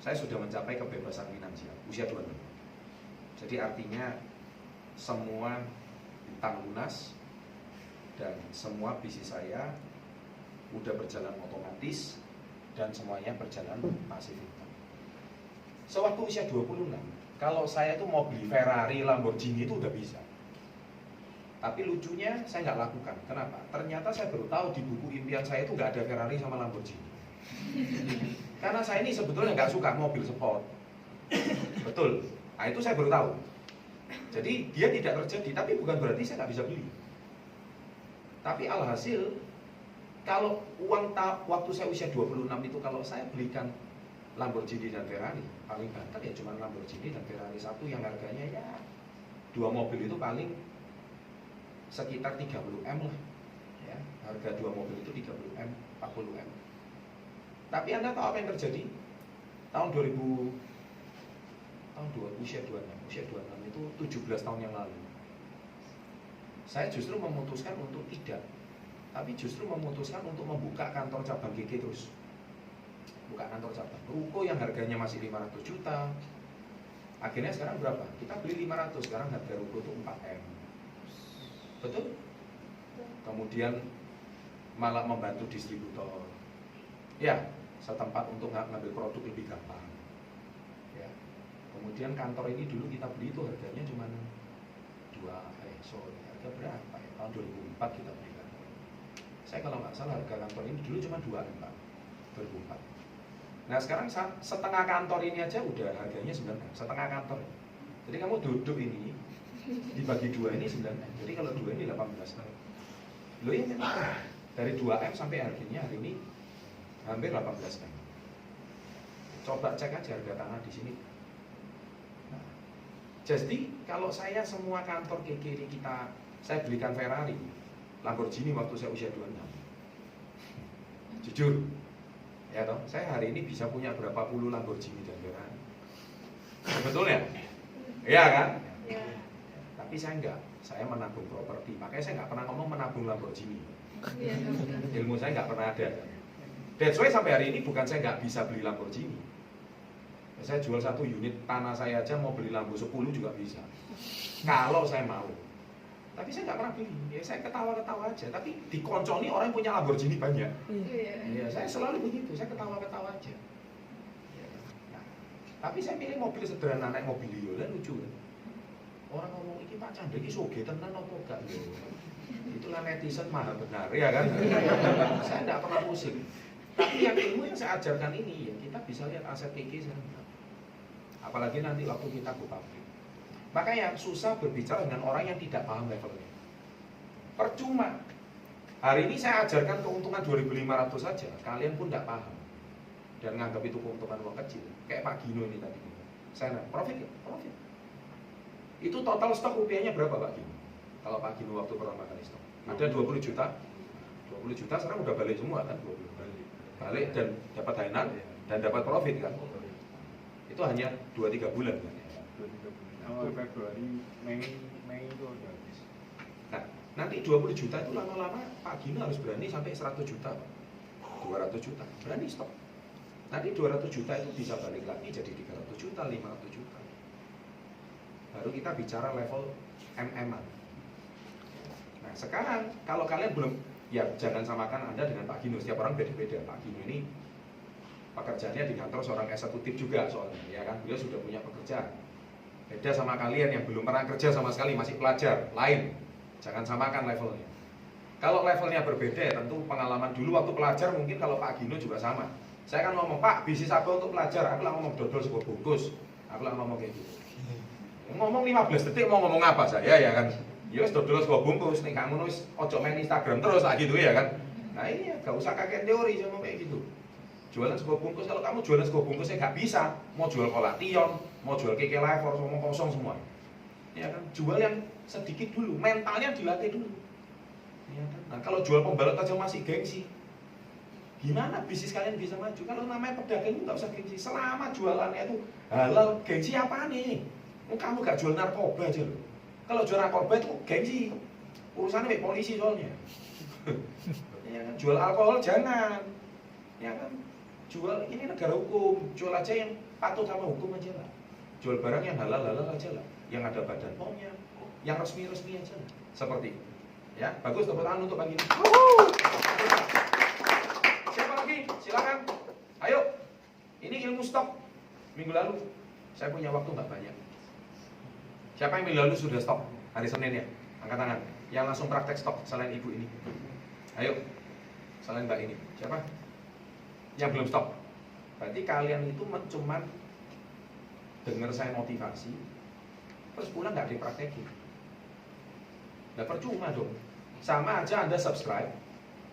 saya sudah mencapai kebebasan finansial, usia 26. Jadi artinya semua hutang lunas dan semua bisnis saya udah berjalan otomatis dan semuanya berjalan pasif income. Sewaktu usia 26, kalau saya itu mau beli Ferrari, Lamborghini itu udah bisa. Tapi lucunya saya nggak lakukan. Kenapa? Ternyata saya baru tahu di buku impian saya itu nggak ada Ferrari sama Lamborghini. Karena saya ini sebetulnya nggak suka mobil sport. Betul. Nah itu saya baru tahu. Jadi dia tidak terjadi, tapi bukan berarti saya nggak bisa beli. Tapi alhasil, kalau waktu saya usia 26 itu kalau saya belikan Lamborghini dan Ferrari, paling banter ya cuma Lamborghini dan Ferrari satu yang harganya ya 2 mobil itu paling sekitar 30M lah. Ya, harga 2 mobil itu 30M, 40M. Tapi Anda tahu apa yang terjadi? Tahun 2000 usia 26 itu 17 tahun yang lalu. Saya justru memutuskan untuk tidak, tapi justru memutuskan untuk membuka kantor cabang GG terus. Buka kantor cabang. Ruko yang harganya masih 500 juta. Akhirnya sekarang berapa? Kita beli 500, sekarang harga ruko itu 4M. Betul? Kemudian malah membantu distributor. Ya, setempat untuk ngambil produk lebih gampang. Ya. Kemudian kantor ini dulu kita beli itu harganya cuma harga berapa ya? Tahun 2004 kita beli kantor. Saya kalau nggak salah harga kantor ini dulu cuma 2M, Pak. 2004. Nah sekarang setengah kantor ini aja udah harganya 9M, setengah kantor. Jadi kamu duduk ini dibagi 2 ini 9M. Jadi kalau 2 ini 18M. Loh ya memang dari 2M sampai harganya hari ini hampir 18M. Coba cek aja harga tanah di sini. Nah, jadi kalau saya semua kantor ke kiri kita, saya belikan Ferrari, Lamborghini waktu saya usia 26. Jujur, ya toh, saya hari ini bisa punya berapa puluh Lamborghini dan Ferrari. Sebetulnya, iya kan? Ya. Tapi saya enggak, saya menabung properti. Makanya saya nggak pernah ngomong menabung Lamborghini. Ilmu saya nggak pernah ada. That's why sampai hari ini bukan saya nggak bisa beli Lamborghini. Saya jual 1 unit tanah saya aja mau beli Lambo 10 juga bisa. Kalau saya mau. Tapi saya nggak pernah beli. Ya saya ketawa-ketawa aja. Tapi dikonconi orang yang punya Lamborghini banyak. Ya saya selalu begitu. Saya ketawa-ketawa aja. Nah, Tapi saya pilih mobil sederhana, naik mobil liyo kan lucu kan. Orang ngomong iki Pak Chandra iki soge tenan apa enggak lho. Itulah netizen mahal benar ya kan. Saya enggak pernah pusing. Tapi yang ilmu yang saya ajarkan ini ya kita bisa lihat aset kiki sekarang. Apalagi nanti waktu kita go public. Makanya susah berbicara dengan orang yang tidak paham levelnya. Percuma. Hari ini saya ajarkan keuntungan 2.500 saja, kalian pun tidak paham dan nganggap itu keuntungan uang kecil. Kayak Pak Gino ini tadi. Saya nanya, profit ya? Profit. Itu total stok rupiahnya berapa Pak Gino? Kalau Pak Gino waktu pertama kali stok, ada 20 juta. 20 juta sekarang udah balik semua kan? 20 balik dan dapat hainan dan dapat profit kan? Itu hanya 2-3 bulan kan? 2-3 bulan. Awal Februari, Mei itu udah habis. Nah, nanti 20 juta itu lama-lama Pak Gino harus berani sampai 100 juta Pak. 200 juta, berani stop. Nanti 200 juta itu bisa balik lagi jadi 300 juta, 500 juta. Baru kita bicara level MM-an. Nah sekarang kalau kalian belum, ya jangan samakan Anda dengan Pak Gino. Setiap orang beda-beda. Pak Gino ini pekerjaannya di kantor seorang eksekutif juga soalnya, ya kan? Beliau sudah punya pekerjaan. Beda sama kalian yang belum pernah kerja sama sekali, masih pelajar, lain. Jangan samakan levelnya. Kalau levelnya berbeda, tentu pengalaman dulu waktu pelajar mungkin kalau Pak Gino juga sama. Saya kan ngomong, Pak, bisnis apa untuk pelajar? Aku lah ngomong dodol sebuah bungkus. Aku lah ngomong kayak gitu. Ngomong 15 detik mau ngomong apa saya ya kan? Ya wis dodol sebuah bungkus, nih kamu nulis ojo main Instagram terus lah gitu ya kan? Nah ini ya, gak usah kakek teori sama kayak gitu. Jualan sebuah bungkus, kalau kamu jualan sebuah bungkus ya gak bisa. Mau jual kolation, mau jual keke lever, ngomong kosong semua. Ya kan? Jual yang sedikit dulu, mentalnya dilatih dulu. Ya kan? Nah kalau jual pembalut aja masih gengsi, gimana bisnis kalian bisa maju? Kalau namanya pedagang itu nggak usah gengsi. Selama jualannya itu halal, gengsi apa nih? Kamu gak jual narkoba aja loh. Kalau jual narkoba itu gengsi. Urusannya sama polisi soalnya. Ya kan? Jual alkohol jangan. Ya kan? Jual ini negara hukum. Jual aja yang patuh sama hukum aja lah. Jual barang yang halal aja lah. Yang ada badan POM-nya, yang resmi aja lah. Seperti itu. Ya, bagus tepuk tangan untuk pagi ini. Siapa lagi? Silakan. Ayo. Ini ilmu stok. Minggu lalu saya punya waktu nggak banyak. Siapa yang minggu lalu sudah stok? Hari Senin ya? Angkat tangan. Yang langsung praktek stok selain ibu ini. Ayo. Selain mbak ini. Siapa? Yang belum stok. Berarti kalian itu cuman dengar saya motivasi, terus pulang nggak dipraktekin. Nggak percuma dong. Sama aja Anda subscribe,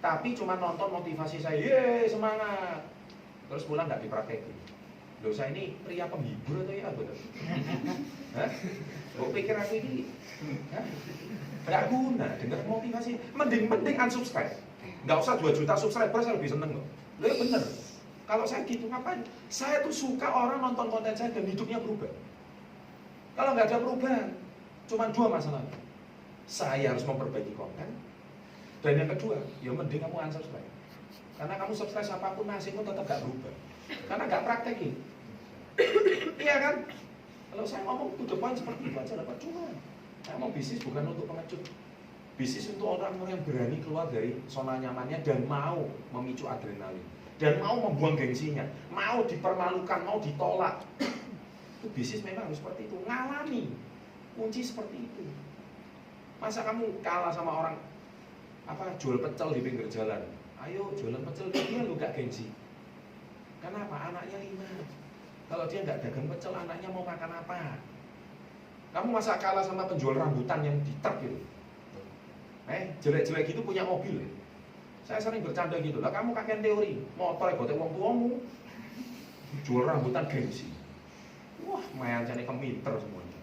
tapi cuma nonton motivasi saya, yeay semangat, terus pulang nggak dipraktekin. Loh saya ini pria penghibur atau ya betul? Hah? Kok pikir aku ini? Hah? Nggak guna, dengar motivasi. Mending unsubscribe. Nggak usah 2 juta subscriber, saya lebih seneng loh. Loh ya bener. Kalau saya gitu ngapain? Saya tuh suka orang nonton konten saya dan hidupnya berubah. Kalau nggak ada perubahan, cuma 2 masalah. Saya harus memperbaiki konten. Dan yang kedua, ya mending kamu unsubscribe. Karena kamu subscribe apapun nasibmu tetap gak berubah. Karena gak praktekin. Iya kan? Kalau saya ngomong to the point seperti itu aja dapat cuma. Saya mau bisnis bukan untuk pengecut. Bisnis untuk orang-orang yang berani keluar dari zona nyamannya dan mau memicu adrenalin. Dan mau membuang gengsinya. Mau dipermalukan, mau ditolak. Itu bisnis memang harus seperti itu. Ngalami. Kunci seperti itu. Masa kamu kalah sama orang jual pecel di pinggir jalan? Ayo jualan pecel dia lu gak gengsi. Kenapa? Anaknya 5. Kalau dia nggak dagang pecel, anaknya mau makan apa? Kamu masa kalah sama penjual rambutan yang di truk gitu? Jelek-jelek gitu punya mobil ya? Saya sering bercanda gitu lah. Kamu kakek teori, motor yang gotek wong tuamu, jual rambutan gengsi. Wah, mayan jane keminter semuanya.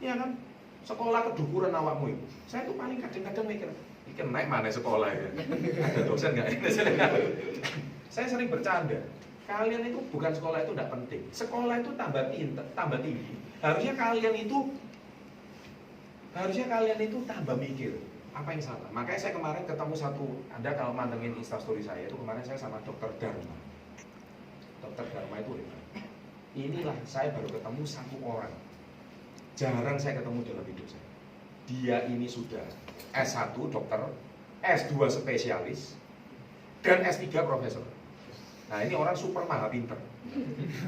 Iya kan? Sekolah kedukuran awakmu itu. Saya tuh paling kadang-kadang mikir, ikan naik mana sekolah ya? Ada dosen nggak ini? Saya sering bercanda. Kalian itu bukan sekolah itu tidak penting. Sekolah itu tambah tinggi. Harusnya kalian itu tambah mikir. Apa yang salah? Makanya saya kemarin ketemu Anda kalau mantengin instastory saya itu kemarin saya sama Dokter Dharma. Dokter Dharma itu inilah saya baru ketemu satu orang. Jarang saya ketemu dalam hidup saya. Dia ini sudah S1 dokter, S2 spesialis, dan S3 profesor. Nah ini orang super maha pinter.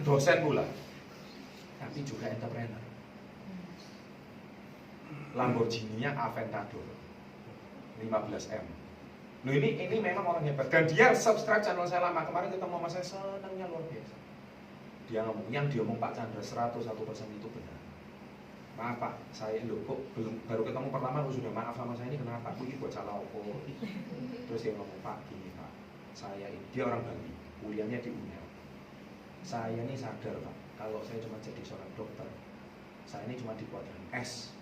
Dosen pula. tapi juga entrepreneur. Lamborghini-nya Aventador 15M. Loh ini memang orang hebat. Dan dia subscribe channel saya lama. Kemarin ketemu sama saya, senangnya luar biasa. Dia ngomong, yang diomong Pak Chandra 101% itu benar. Maaf Pak, saya kok baru ketemu pertama lu sudah maaf sama saya, ini kenapa? Aku ini buat salah opo. Terus dia ngomong, Pak gini Pak, saya ini, dia orang Bali, kuliahnya di UNER. Saya ini sadar Pak, kalau saya cuma jadi seorang dokter, saya ini cuma di kuadran S.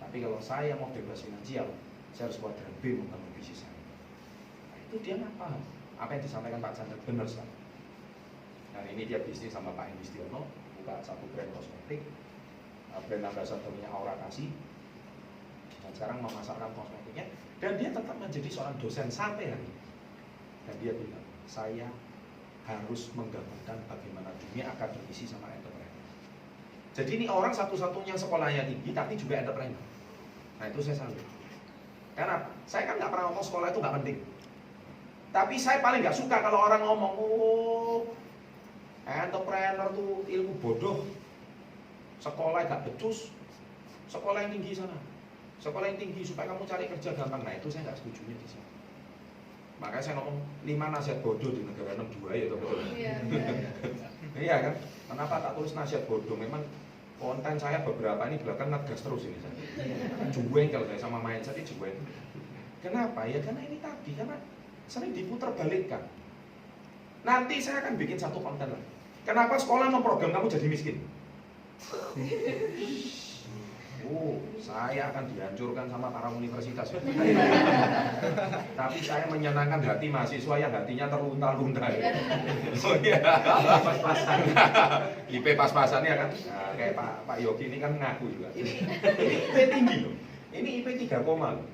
Tapi kalau saya mau bebas finansial, saya harus kuadran B membangun bisnis saya. Nah, itu dia nggak paham. Apa yang disampaikan Pak Chandra benar sekali. Dan ini dia bisnis sama Pak Indi Stiono, buka satu brand kosmetik, brand ambassadornya Aura Kasih, dan sekarang memasarkan kosmetiknya. Dan dia tetap menjadi seorang dosen sampai hari ini. Dan dia bilang, saya harus menggabungkan bagaimana dunia akademisi sama entrepreneur. Jadi ini orang satu-satunya sekolahnya tinggi tapi juga entrepreneur. Nah itu saya salut. Karena saya kan nggak pernah ngomong sekolah itu nggak penting. Tapi saya paling nggak suka kalau orang ngomong, oh entrepreneur tuh ilmu bodoh, sekolah gak becus, sekolah yang tinggi sana, sekolah yang tinggi supaya kamu cari kerja gampang. Nah itu saya nggak setuju di sana. Makanya saya ngomong 5 nasihat bodoh di negara 62 ya betul. Iya kan? Kenapa tak tulis nasihat bodoh? Memang konten saya beberapa ini belakang ngegas terus ini saya. Juweng kalau saya sama mindset ini juweng. Kenapa? Ya karena ini tadi, karena sering diputar balikkan. Nanti saya akan bikin satu konten lagi. Kenapa sekolah memprogram kamu jadi miskin? Oh, saya akan dihancurkan sama para universitas. Tapi saya menyenangkan hati mahasiswa yang hatinya terlunta-lunta. Oh iya, pas-pasan. IP pas-pasan ya kan? Nah, kayak Pak Yogi ini kan ngaku juga. Ini IP tinggi loh. Ini IP 3,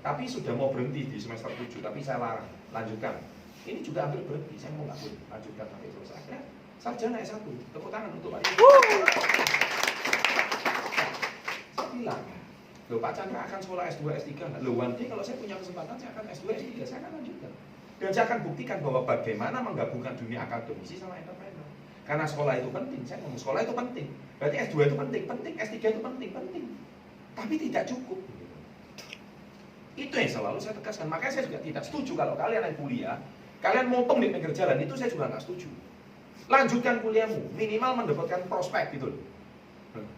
tapi sudah mau berhenti di semester 7, tapi saya larang, lanjutkan. Ini juga hampir berhenti, saya mau nggak boleh lanjutkan sampai selesai. Ya, sarjana S1, tepuk tangan untuk Pak Yogi. Saya bilang, loh Pak Chandra akan sekolah S2, S3 nggak? Loh nanti kalau saya punya kesempatan saya akan S2, S3, saya akan lanjutkan. Dan saya akan buktikan bahwa bagaimana menggabungkan dunia akademisi sama entrepreneur. Karena sekolah itu penting, saya ngomong sekolah itu penting. Berarti S2 itu penting, S3 itu penting. Tapi tidak cukup. Itu yang selalu saya tegaskan. Makanya saya juga tidak setuju kalau kalian yang kuliah, kalian motong di pinggir jalan, itu saya juga nggak setuju. Lanjutkan kuliahmu, minimal mendapatkan prospek gitu loh.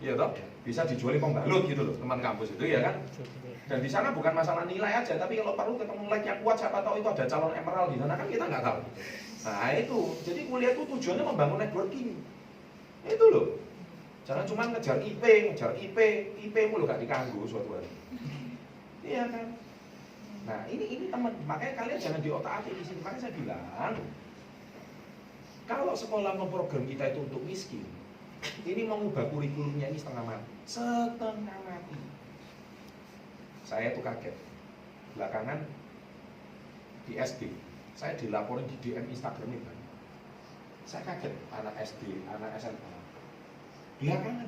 Iya toh? Bisa dijuali pembalut gitu loh, teman kampus itu ya kan? Dan di sana bukan masalah nilai aja, tapi kalau perlu ketemu like yang kuat, siapa tahu itu ada calon emerald di sana kan kita nggak tahu. Nah itu, jadi kuliah itu tujuannya membangun networking. Itu loh. Jangan cuma ngejar IP mulu gak diganggu suatu hari. Iya kan? Nah ini teman, makanya kalian jangan diotak-atik di sini. Makanya saya bilang, kalau sekolah memprogram kita itu untuk miskin, ini mengubah kurikulumnya ini setengah mati. Saya tuh kaget. Belakangan di SD, saya dilaporin di DM Instagram itu. Saya kaget, anak SD, anak SMA. Belakangan,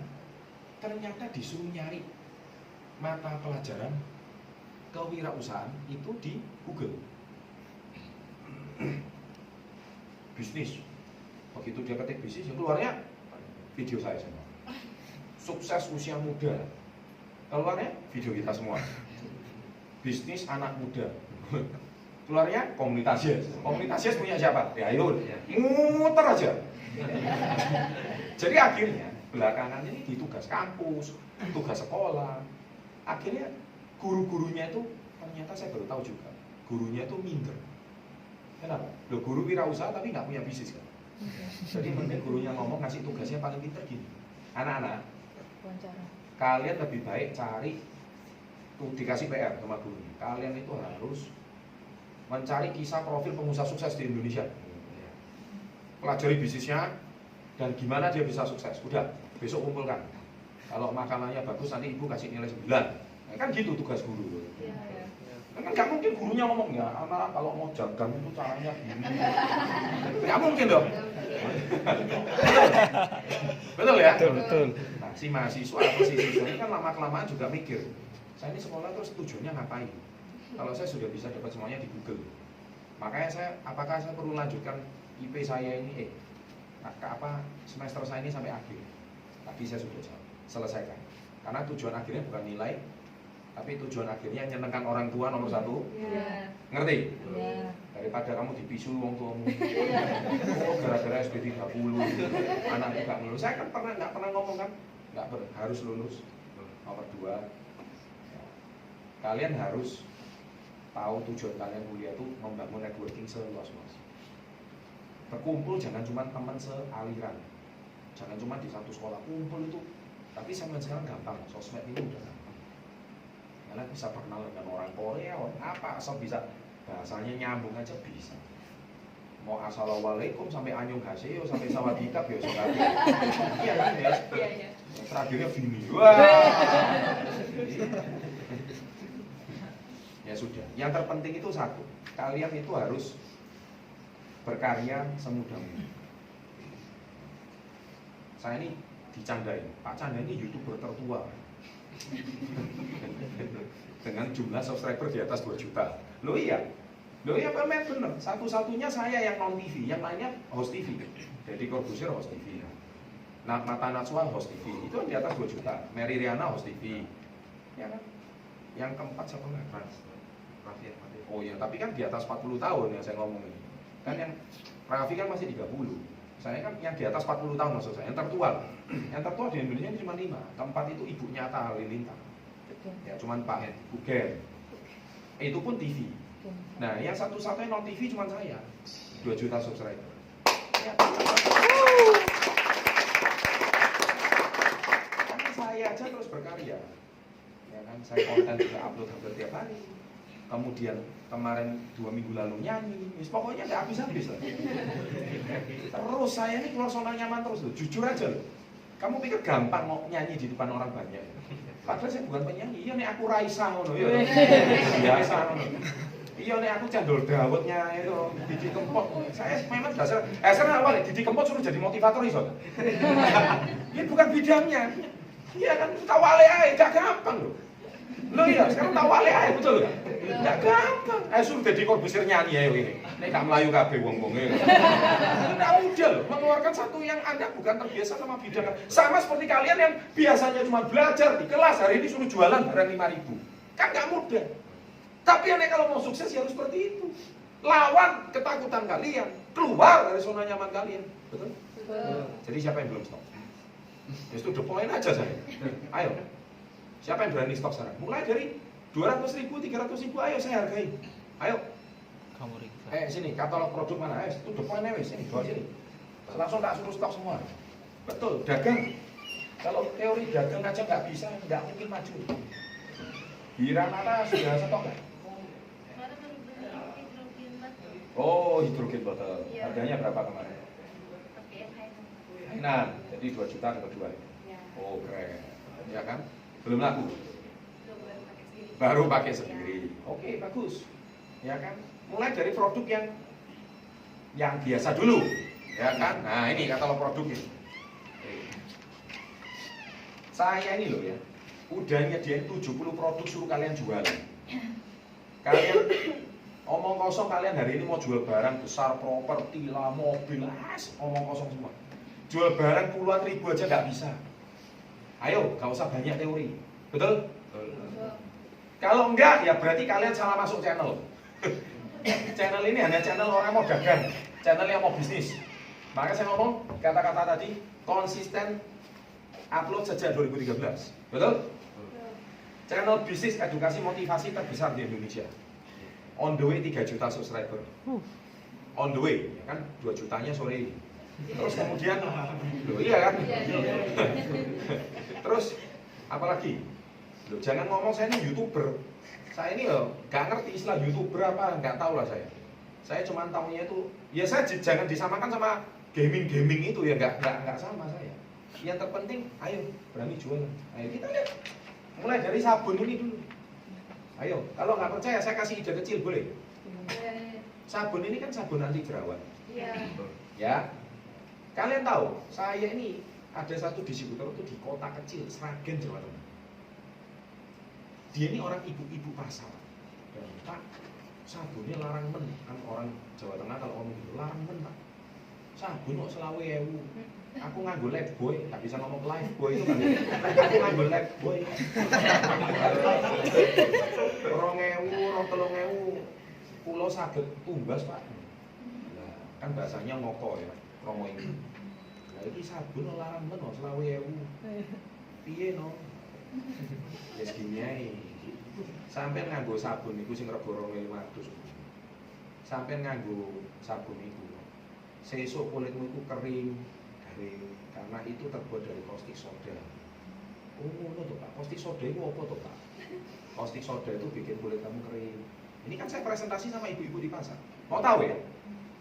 ternyata disuruh nyari mata pelajaran kewirausahaan itu di Google. Bisnis. Begitu dia ketik bisnis, yang keluarnya video saya semua. Sukses usia muda. Keluarnya video kita semua. Bisnis anak muda. Keluarnya komunitas yes. Komunitas yes punya siapa? Ya Ayun. Muter aja. Jadi akhirnya belakangan ini di tugas kampus, tugas sekolah. Akhirnya guru-gurunya itu ternyata saya baru tahu juga. Gurunya itu minder. Kenapa? Loh guru wirausaha tapi nggak punya bisnis kan? Jadi mending gurunya ngomong ngasih tugasnya paling pinter gini. Anak-anak, kalian lebih baik cari tuh dikasih PR sama guru. Kalian itu harus mencari kisah profil pengusaha sukses di Indonesia. Pelajari bisnisnya dan gimana dia bisa sukses. Udah, besok kumpulkan. Kalau makalahnya bagus nanti ibu kasih nilai 9. Nah, kan gitu tugas guru. Kan nggak mungkin gurunya ngomong ya, anak kalau mau jagang itu caranya gini. Nggak mungkin dong. Betul ya? Betul. Nah, si mahasiswa atau si siswa ini kan lama-kelamaan juga mikir, saya ini sekolah terus tujuannya ngapain? Kalau saya sudah bisa dapat semuanya di Google. Makanya apakah saya perlu lanjutkan IP saya ini, semester saya ini sampai akhir? Tadi saya sudah jawab, selesaikan. Karena tujuan akhirnya bukan nilai, tapi tujuan akhirnya nyenengkan orang tua nomor satu. Iya. Ngerti? Iya. Daripada kamu dipisu wong tuamu. Oh, gara-gara SP 30, anaknya nggak lulus. Saya kan nggak pernah ngomong kan, harus lulus. Nomor 2, kalian harus tahu tujuan kalian kuliah itu membangun networking seluas-luas. Berkumpul jangan cuma teman sealiran, jangan cuma di satu sekolah kumpul itu. Tapi sampai sekarang gampang, sosmed ini udah gampang. Kalian bisa berkenal dengan orang Korea, orang apa, asal bisa bahasanya nyambung aja bisa. Mau assalamualaikum sampai anyong haseo sampai sawadikap ya sudah. Iya kan ya? Iya. Terakhirnya Vini. Wah. Ya sudah. Yang terpenting itu satu, kalian itu harus berkarya semudah mungkin. Saya ini dicandain, Pak Canda ini YouTuber tertua dengan jumlah subscriber di atas 2 juta. Loh iya Pak, bener. Satu-satunya saya yang non TV, yang lainnya host TV. Jadi Corbusier host TV. Nah, Mata Najwa host TV, itu di atas 2 juta. Mary Riana host TV. Ya kan? Yang keempat siapa nggak? Raffi. Oh iya, tapi kan di atas 40 tahun yang saya ngomong ini. Kan yang Raffi kan masih 30. Saya kan yang di atas 40 tahun maksud saya, yang tertua. Yang tertua di Indonesia ini cuma 5. Keempat itu ibunya Atta Halilintar. Ya cuma Pak Bugen. Itu pun TV. Nah, yang satu-satunya non TV cuma saya. 2 juta subscriber. Ya, karena saya aja terus berkarya. Ya kan, saya konten juga upload hampir tiap hari. Kemudian kemarin 2 minggu lalu nyanyi, pokoknya nggak habis-habis lah. Terus saya ini keluar zona nyaman terus loh, jujur aja loh. Kamu pikir gampang mau nyanyi di depan orang banyak? Padahal saya bukan penyanyi. Iya nih aku Raisa ngono, ya biasa ngono. Iya nih aku candol dawetnya itu Didi Kempot. Saya memang dasar. Sekarang awal Didi Kempot suruh jadi motivator iso. Ini bukan bidangnya. Iya kan tawale ae gak gampang loh. Loh iya, sekarang tawale ae betul loh. Gak gampang. Suruh jadi Corbusier nyanyi ae ini. Nek gak melayu kabeh wong-wonge. Enggak mudah loh mengeluarkan satu yang Anda bukan terbiasa sama bidang. Sama seperti kalian yang biasanya cuma belajar di kelas, hari ini suruh jualan barang 5.000. Kan gak mudah. Tapi aneh kalau mau sukses ya harus seperti itu. Lawan ketakutan kalian, keluar dari zona nyaman kalian. Betul? Jadi siapa yang belum stop? Ya to the point aja saya. Ayo. Siapa yang berani stop sekarang? Mulai dari 200.000, 300.000, ayo saya hargai. Ayo. Sini, katalog produk mana? To the point wes sini, bawa sini. Langsung tak suruh stop semua. Betul, dagang. Kalau teori dagang aja nggak bisa, nggak mungkin maju. Hiranata sudah stok nggak? Oh, hidrogen botol. Harganya berapa kemarin? Hainan, jadi 2 juta ada kedua. Oh, keren. Ya kan? Belum laku. Baru pakai sendiri. Oke, bagus. Ya kan? Mulai dari produk yang biasa dulu. Ya kan? Nah, ini katalog produknya. Saya ini loh ya. Udah nyediain 70 produk suruh kalian jual. Kalian omong kosong, kalian hari ini mau jual barang besar, properti lah, mobil, omong kosong semua. Jual barang puluhan ribu aja nggak bisa. Ayo, nggak usah banyak teori, betul? Kalau enggak, ya berarti kalian salah masuk channel. Channel ini hanya channel orang mau dagang, channel yang mau bisnis. Maka saya ngomong kata-kata tadi konsisten upload sejak 2013, betul? Channel bisnis edukasi motivasi terbesar di Indonesia. On the way 3 juta subscriber. On the way, ya kan 2 jutanya sore ini. Terus kemudian, loh iya kan? Terus apalagi? Loh, jangan ngomong saya ini YouTuber. Saya ini loh gak ngerti istilah YouTuber apa, nggak tahu lah saya. Saya cuma tahunya itu, ya saya jangan disamakan sama gaming itu ya, nggak sama saya. Yang terpenting, ayo berani jual. Ayo kita lihat. Mulai dari sabun ini dulu. Ayo, kalau nggak percaya saya kasih ide kecil boleh? Sabun ini kan sabun anti jerawat. Ya, kalian tahu saya ini ada satu distributor itu di kota kecil Sragen, Jawa Tengah. Dia ini orang ibu-ibu pasar. Dan Pak, sabunnya larang men. Kan orang Jawa Tengah kalau ngomong gitu larang men Pak. Sabun kok 20.000. Aku nganggo lab boy, nggak bisa ngomong live boy itu kan. Aku nganggo lab boy. 2000, 3000 kula saged tumbas, Pak. Nah, kan bahasanya ngoko ya, promo ini. Nah, iki sabun larang men 20.000. Piye no? Wis gini ae. Sampeyan nganggo sabun iku sing rego 2.500. Sampeyan nganggo sabun iku. Sesuk kulitmu iku kering, garing karena itu terbuat dari caustic soda. Oh, ngono to, Pak. Caustic soda itu apa to, Pak? Caustic soda itu bikin kulit kamu kering. Ini kan saya presentasi sama ibu-ibu di pasar. Mau tahu ya?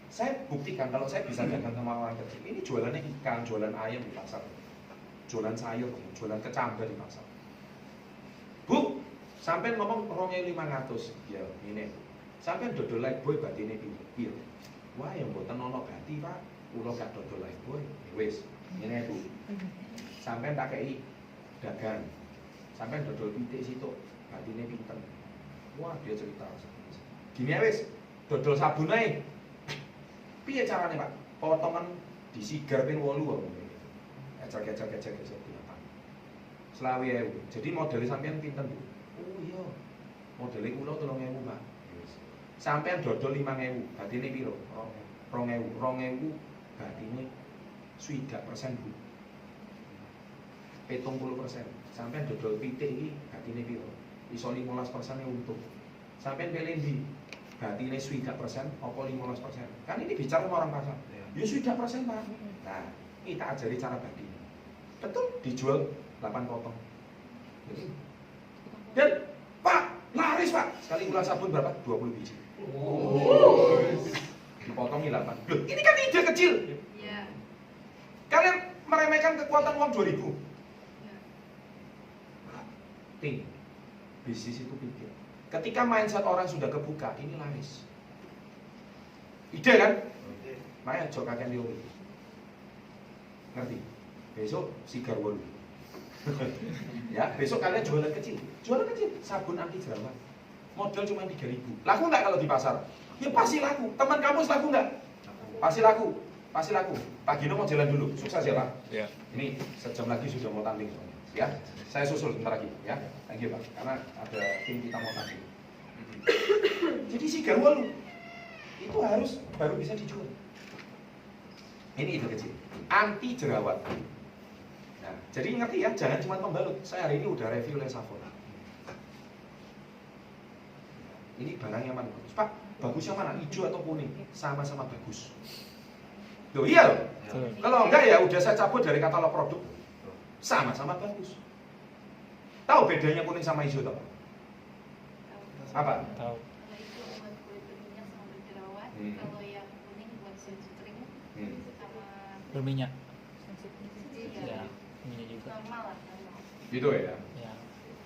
Saya buktikan kalau saya bisa dagang sama orang kecil. Ini jualannya ikan, jualan ayam di pasar. Jualan sayur, jualan kecambah di pasar. Bu, sampai ngomong 2.500. Ya, ini. Sampai dodol life boy batine piye? Wah, yang mboten ono ganti, Pak. Kula gak dodol life boy. Wis, ngene Bu. Sampai tak kei dagang. Sampai dodol pitik situ, batine pinten. Wah, dia cerita. Gini ya wis, dodol sabun ae. Piye carane, Pak? Potongan disigar ping 8 ngomong. Ecek-ecek binatang. 20.000. Jadi modelnya sampean pinten, Bu? Oh iya. Modelnya kula 3.000, Pak. Sampean dodol 5.000, batine piro? 2.000. 2.000 batine 60%, Bu. 70%. Sampean dodol pitik iki batine piro? Iso 15% untung. Sampean pilih ndi? Batine 60% apa 15%? Kan ini bicara sama orang pasar. Ya 60%, Pak. Nah, kita ajari cara bagi. Betul, dijual 8 potong. Dan Pak, laris Pak. Sekali gula sabun berapa? 20 biji. Oh. Dipotong 8. Loh, ini kan ide kecil. Iya. Kalian meremehkan kekuatan uang 2.000. Ting, bisnis itu pikir. Ketika mindset orang sudah kebuka, ini laris. Ide kan? Makanya jok kakek dia. Ngerti? Besok sigar wolu. Ya, besok kalian jualan kecil. Jualan kecil, sabun anti jerawat. Modal cuma 3.000. Laku nggak kalau di pasar? Ya pasti laku. Teman kamu laku nggak? Pasti laku. Pasti laku. Pak Gino mau jalan dulu. Sukses ya, Pak? Ya. Ini sejam lagi sudah mau tanding soalnya. Ya, saya susul sebentar lagi. Ya, thank you Pak. Karena ada tim kita mau tanding. Jadi sigar wolu itu harus baru bisa dijual. Ini ide kecil. Anti jerawat. Nah, jadi ngerti ya, jangan cuma pembalut. Saya hari ini udah review Lesavon. Ini barang yang mana bagus? Pak, bagusnya mana? Hijau atau kuning? Sama-sama bagus. Loh iya loh. Kalau enggak ya udah saya cabut dari katalog produk. Sama-sama bagus. Tahu bedanya kuning sama hijau tak? Apa? Kalau Tahu. itu buat kulit berminyak sama berjerawat, kalau yang kuning buat sunscreen sama Berminyak. iya, Ya, minyak juga. normal lah, normal. Gitu ya. Ya.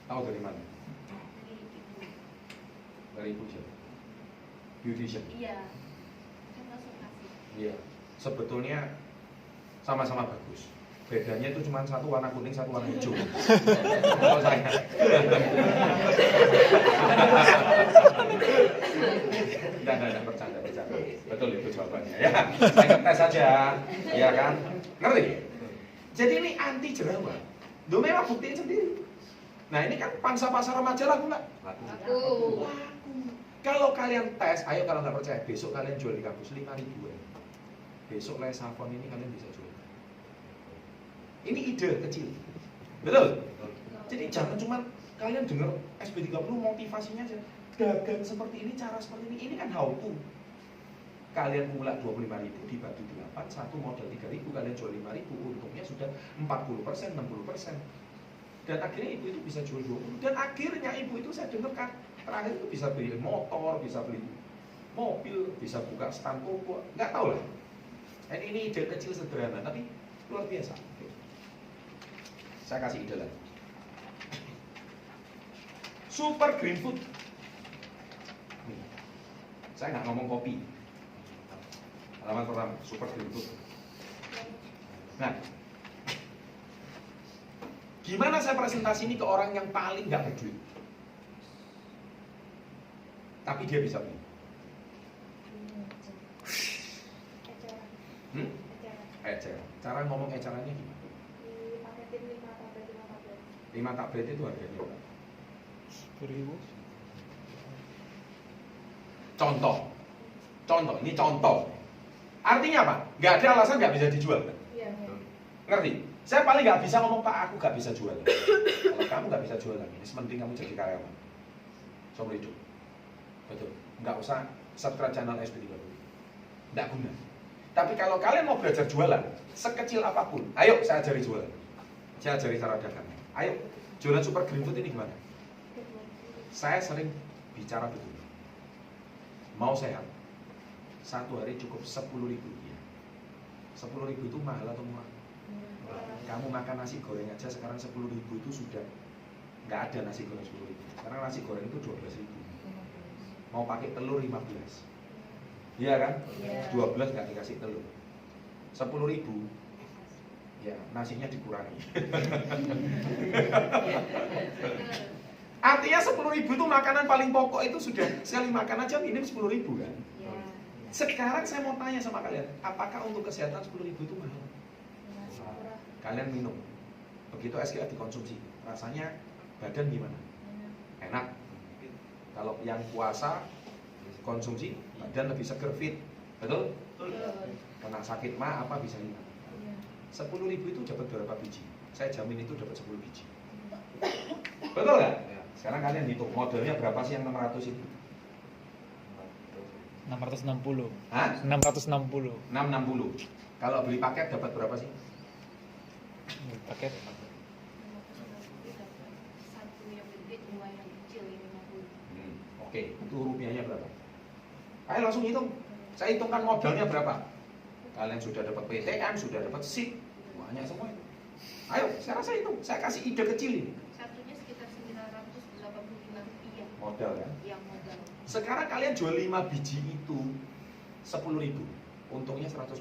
Tahu dari mana? Jadi itu. Dari ibu siapa? Beautician. Iya. Kan konsultasi. Iya. Sebetulnya sama-sama bagus. Bedanya itu cuma satu warna kuning, satu warna hijau. Kalau saya. Enggak, bercanda. Betul itu jawabannya ya. Saya ngetes saja, ya kan? Ngerti? Jadi ini anti jerawat. Duh memang buktiin sendiri. Nah ini kan pangsa pasar remaja laku nggak? Laku. Kalau kalian tes, ayo kalau nggak percaya, besok kalian jual di kampus 5.000 ya. Besok Lesavon ini kalian bisa jual. Ini ide kecil, betul? Jadi jangan cuma kalian dengar SB30 motivasinya aja. Dagang seperti ini, cara seperti ini kan how to. Kalian mulai 25.000 dibagi 8, satu modal 3.000, kalian jual 5.000, untungnya sudah 40%, 60%. Dan akhirnya ibu itu bisa jual 20. Dan akhirnya ibu itu saya dengar kan terakhir itu bisa beli motor, bisa beli mobil, bisa buka stand toko, nggak tahu lah. Dan ini ide kecil sederhana, tapi luar biasa. Saya kasih ide lagi. Super green food. Saya nggak ngomong kopi. Halaman pertama, super green food. Nah, gimana saya presentasi ini ke orang yang paling nggak berduit? Tapi dia bisa beli. aja. Cara ngomong ecarannya gimana? Dipaketin 5 tablet 5 tablet. 5 tablet itu harganya berapa? 10.000. Contoh, ini contoh. Artinya apa? Nggak ada alasan nggak bisa dijual kan? Iya. Ngerti? Saya paling nggak bisa ngomong, Pak, aku nggak bisa jual. Kalau kamu nggak bisa jual lagi, ini sementing kamu jadi karyawan. Seumur hidup. Betul. Nggak usah subscribe channel SP30. Nggak guna. Tapi kalau kalian mau belajar jualan, sekecil apapun, ayo saya ajari jualan. Saya ajari cara dagang. Ayo, jualan super green food ini gimana? Saya sering bicara betul. Mau sehat, satu hari cukup 10.000 ya. 10.000 itu mahal atau murah? Kamu makan nasi goreng aja sekarang 10.000 itu sudah nggak ada nasi goreng 10.000. Sekarang nasi goreng itu 12.000. Mau pakai telur 15. Iya kan? Iya. 12 nggak dikasih telur. 10.000 ya nasinya dikurangi. Artinya 10.000 itu makanan paling pokok itu sudah sekali makan aja minim 10.000 kan? Iya. Sekarang saya mau tanya sama kalian, apakah untuk kesehatan 10.000 itu mahal? Kalian minum, begitu SGA dikonsumsi, rasanya badan gimana? Enak. Kalau yang puasa konsumsi, badan lebih seger fit, betul? Kena sakit mah apa bisa hilang? 10.000 itu dapat berapa biji? Saya jamin itu dapat 10 biji. Betul nggak? Sekarang kalian hitung modelnya berapa sih yang 600 itu? 660. Hah? 660. 660. Kalau beli paket dapat berapa sih? Paket Satu yang gede, dua yang kecil, ini 50. Oke, itu rupiahnya berapa? Ayo langsung hitung. Saya hitungkan modalnya berapa? Kalian sudah dapat PTM, sudah dapat SIP, banyak semua itu. Ayo, saya rasa hitung. Saya kasih ide kecil ini. Satunya sekitar 985 rupiah Modal kan? yang modal. Sekarang kalian jual 5 biji itu 10.000. Untungnya 100%.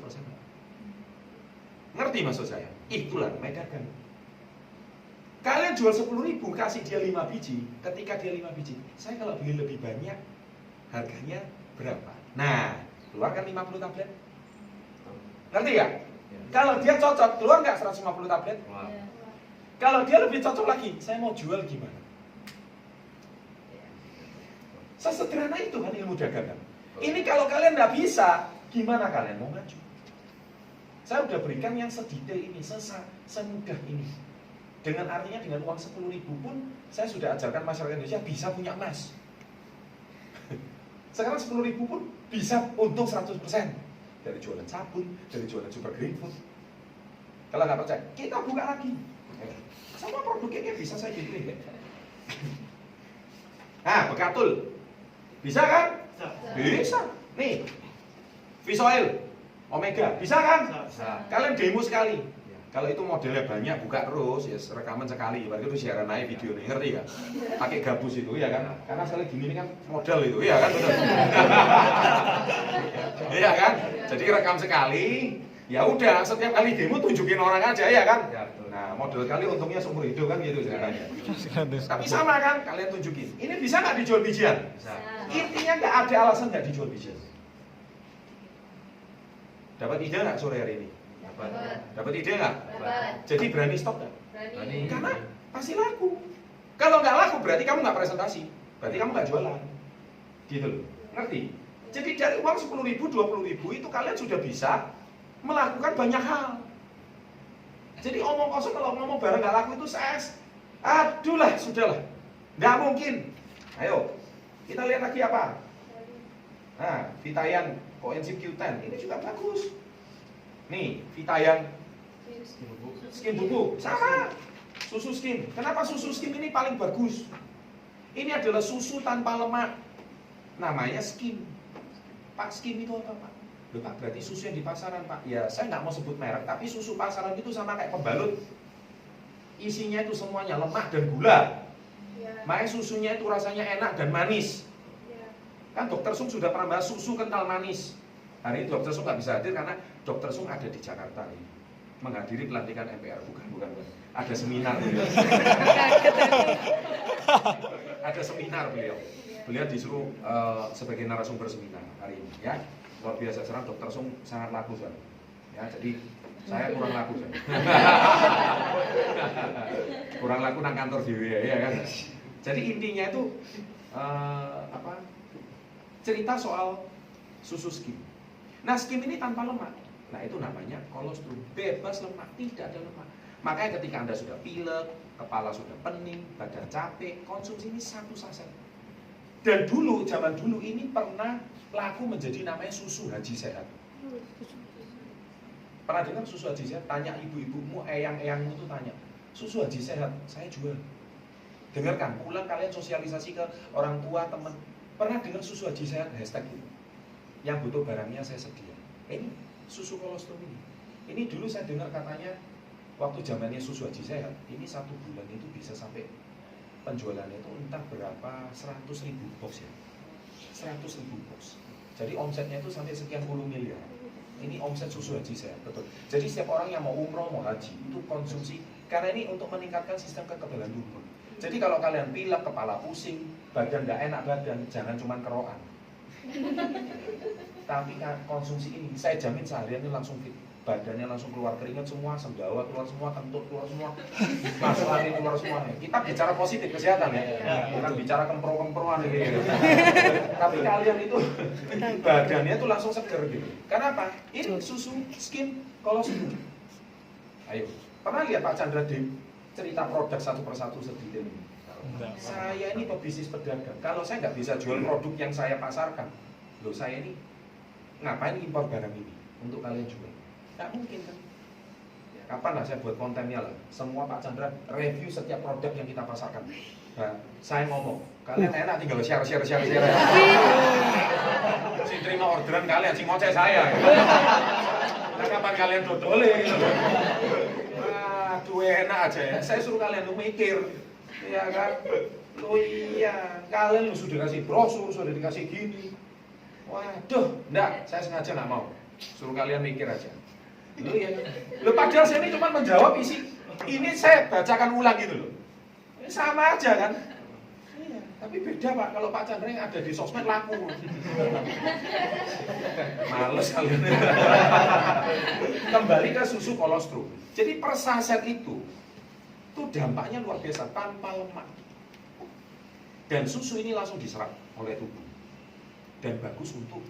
Ngerti maksud saya? Itulah namanya dagang. Kalian jual 10.000, kasih dia 5 biji. Ketika dia 5 biji, saya kalau beli lebih banyak, harganya berapa? Nah, keluar kan 50 tablet. Ngerti ya? Kalau dia cocok, keluar nggak 150 tablet? Kalau dia lebih cocok lagi, saya mau jual gimana? Sesederhana itu kan ilmu dagang kan? Ini kalau kalian nggak bisa, gimana kalian mau maju? Saya udah berikan yang sedetail ini, semudah ini. Dengan artinya dengan uang 10.000 pun, saya sudah ajarkan masyarakat Indonesia bisa punya emas. Sekarang 10.000 pun bisa untung 100%. Dari jualan sabun, dari jualan super green food. Kalau nggak percaya, kita buka lagi. Semua produknya bisa saya gituin. Nah, bekatul. Bisa kan? Bisa. Nih, fish oil, omega, bisa kan? Kalian demo sekali. Kalau itu modelnya banyak, buka terus, ya rekaman sekali. Berarti itu siaran naik video nih, ngerti ya? Pakai gabus itu ya kan? Karena sekali gini ini kan model itu, ya kan? Betul. Iya kan? Jadi rekam sekali, ya udah setiap kali demo tunjukin orang aja ya kan? Nah model kali untungnya seumur hidup kan gitu ceritanya. Tapi sama kan, kalian tunjukin. Ini bisa nggak dijual bijian? Intinya nggak ada alasan nggak dijual bijian. Dapat ide nggak sore hari ini? Dapat ide nggak? Jadi berani stok nggak? Berani. Karena pasti laku. Kalau nggak laku berarti kamu nggak presentasi, berarti kamu nggak jualan. Gitu loh, ngerti? Jadi dari uang 10.000, 20.000 itu kalian sudah bisa melakukan banyak hal. Jadi omong kosong kalau ngomong barang nggak laku itu aduh lah, sudahlah, nggak mungkin. Ayo, kita lihat lagi apa? Nah, Vitayan Coenzym Q10 ini juga bagus. Nih, Vitayan Skin Bubuk sama susu skim. Kenapa susu skim ini paling bagus? Ini adalah susu tanpa lemak. Namanya skim. Pak, skim itu apa, Pak? Loh, Pak, berarti susu yang di pasaran, Pak. Ya, saya nggak mau sebut merek, tapi susu pasaran itu sama kayak pembalut. Isinya itu semuanya lemak dan gula. Makanya susunya itu rasanya enak dan manis. Kan Dokter Sung sudah pernah bahas susu kental manis. Hari ini Dokter Sung nggak bisa hadir karena Dokter Sung ada di Jakarta ini, menghadiri pelantikan MPR. Bukan. Ada seminar beliau. Ada seminar beliau. Beliau disuruh sebagai narasumber seminar hari ini. Ya, luar biasa. Sekarang Dokter Sung sangat laku sekali. Ya, jadi saya kurang laku saya. Kurang laku nang kantor dhewe ya kan. Jadi intinya itu cerita soal susu skim. Nah, skim ini tanpa lemak. Nah, itu namanya kolostrum, bebas lemak, tidak ada lemak. Makanya ketika Anda sudah pilek, kepala sudah pening, badan capek, konsumsi ini 1 saset. Dan dulu, zaman dulu ini pernah laku menjadi namanya susu haji sehat. Pernah dengar susu haji sehat? Tanya ibu-ibumu, eyang-eyangmu tuh tanya, susu haji sehat, saya jual. Dengarkan, pulang kalian sosialisasi ke orang tua, teman. Pernah dengar susu haji sehat? Hashtag itu. Yang butuh barangnya saya sedia. Ini susu kolostrum ini. Ini dulu saya dengar katanya waktu zamannya susu haji sehat, ini 1 bulan itu bisa sampai penjualannya itu entah berapa 100.000 box ya. 100.000 box. Jadi omsetnya itu sampai sekian puluh miliar. Ini omset susu haji sehat, betul. Jadi setiap orang yang mau umroh, mau haji itu konsumsi, karena ini untuk meningkatkan sistem kekebalan tubuh. Jadi kalau kalian pilek, kepala pusing, badan gak enak badan, jangan cuma kerokan. Tapi konsumsi ini, saya jamin seharian ini langsung fit. Badannya langsung keluar keringat semua, sendawa keluar semua, kentut keluar semua, masalah ini keluar semua. Kita bicara positif kesehatan ya, bukan bicara kempro-kemproan gitu. Tapi kalian itu badannya tuh langsung seger gitu. Karena apa? Ini susu skim kolostrum. Ayo, pernah lihat Pak Chandra Dev cerita produk satu persatu sedetail ini? Saya ini pebisnis pedagang. Kalau saya nggak bisa jual produk yang saya pasarkan, loh saya ini ngapain impor barang ini untuk kalian jual? Nggak mungkin kan? Ya, kapan lah saya buat kontennya lah. Semua Pak Chandra review setiap produk yang kita pasarkan. Nah, saya ngomong, kalian enak tinggal share. Si terima orderan kalian, si ngoceh saya. Gitu. Nah, kapan kalian dodole? Gitu. Aduh enak aja ya. Saya suruh kalian tuh mikir, ya kan? Oh iya, kalian sudah dikasih brosur, sudah dikasih gini. Waduh, enggak, saya sengaja nggak mau. Suruh kalian mikir aja. Loh ya, loh padahal saya ini cuma menjawab isi. Ini saya bacakan ulang gitu loh. Ini sama aja kan? Iya, tapi beda Pak. Kalau Pak Chandra yang ada di sosmed laku. Males kalian. Kembali ke susu kolostrum. Jadi per saset itu dampaknya luar biasa tanpa lemak. Dan susu ini langsung diserap oleh tubuh. Dan bagus untuk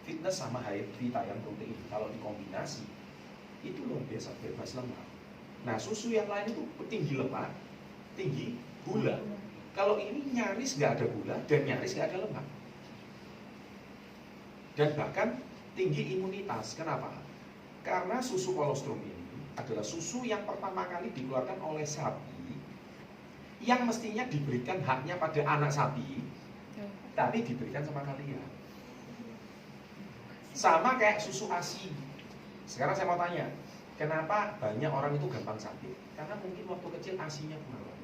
fitness sama high vita yang protein. Kalau dikombinasi itu luar biasa bebas lemak. Nah susu yang lain itu tinggi lemak, tinggi gula. Kalau ini nyaris nggak ada gula dan nyaris nggak ada lemak. Dan bahkan tinggi imunitas. Kenapa? Karena susu kolostrum ini adalah susu yang pertama kali dikeluarkan oleh sapi yang mestinya diberikan haknya pada anak sapi, tapi diberikan sama kalian. Sama kayak susu ASI. Sekarang saya mau tanya, kenapa banyak orang itu gampang sakit? Karena mungkin waktu kecil ASInya kurang.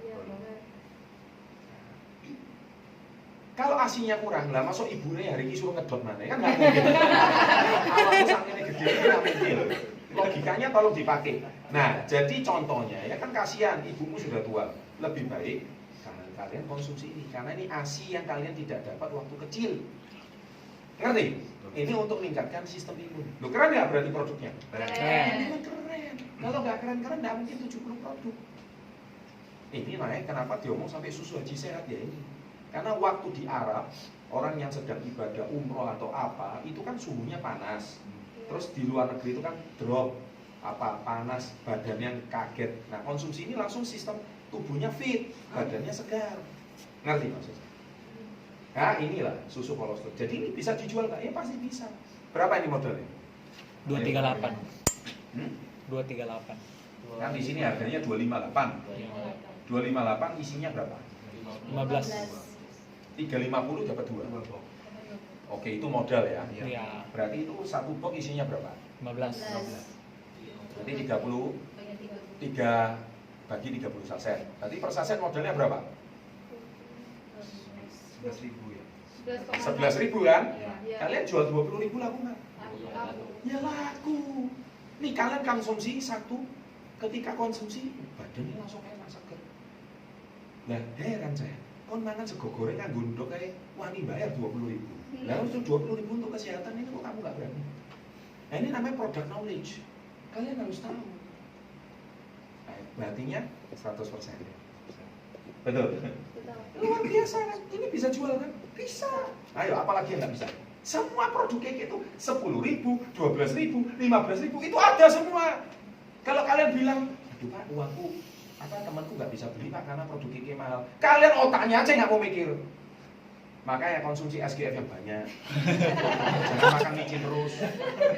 Kalau ASInya kurang, lah masuk ibunya hari ini suruh ngedot mana? Kan nggak mungkin. Awalnya sakitnya gede, nggak mungkin. Logikanya tolong dipakai. Nah, jadi contohnya ya kan kasihan, ibumu sudah tua. Lebih baik kalian konsumsi ini, karena ini ASI yang kalian tidak dapat waktu kecil. Ngerti? Ini untuk meningkatkan sistem imun. Loh keren nggak berarti produknya? Keren. Kalau nggak keren-keren nggak mungkin 70 produk. Ini naik kenapa diomong sampai susu haji sehat ya ini? Karena waktu di Arab, orang yang sedang ibadah umroh atau apa, itu kan suhunya panas. Terus di luar negeri itu kan drop, panas, badannya kaget. Nah konsumsi ini langsung sistem tubuhnya fit, badannya segar. Ngerti maksudnya? Nah inilah susu kolostrum. Jadi ini bisa dijual nggak? Ya pasti bisa. Berapa ini modalnya? 238. 238. Kan di sini harganya 258. 258 isinya berapa? 15. 350 dapat 2. Oke, itu modal ya. Iya. Berarti itu satu box isinya berapa? 15. Berarti 3 bagi 30 saset. Berarti per saset modalnya berapa? 11.000 ya. 11.000 kan? Iya. Kalian jual 20.000 laku nggak? Ya laku. Nih kalian konsumsi satu, ketika konsumsi badannya langsung enak seger. Nah heran saya, kon mangan sego goreng nganggo ndok kayak wani bayar 20.000. Lah untuk 20.000 untuk kesehatan ini kok kamu nggak berani? Nah ini namanya product knowledge. Kalian harus tahu. Nah, berartinya 100%. Betul. Luar biasa kan? Ini bisa jual kan? Bisa. Ayo, apalagi yang nggak bisa? Semua produk cake itu 10.000, 12.000, 15.000 itu ada semua. Kalau kalian bilang, aduh Pak, uangku temanku nggak bisa beli Pak karena produk cake mahal. Kalian otaknya aja nggak mau mikir. Makanya konsumsi SGF yang banyak. Jangan makan micin terus.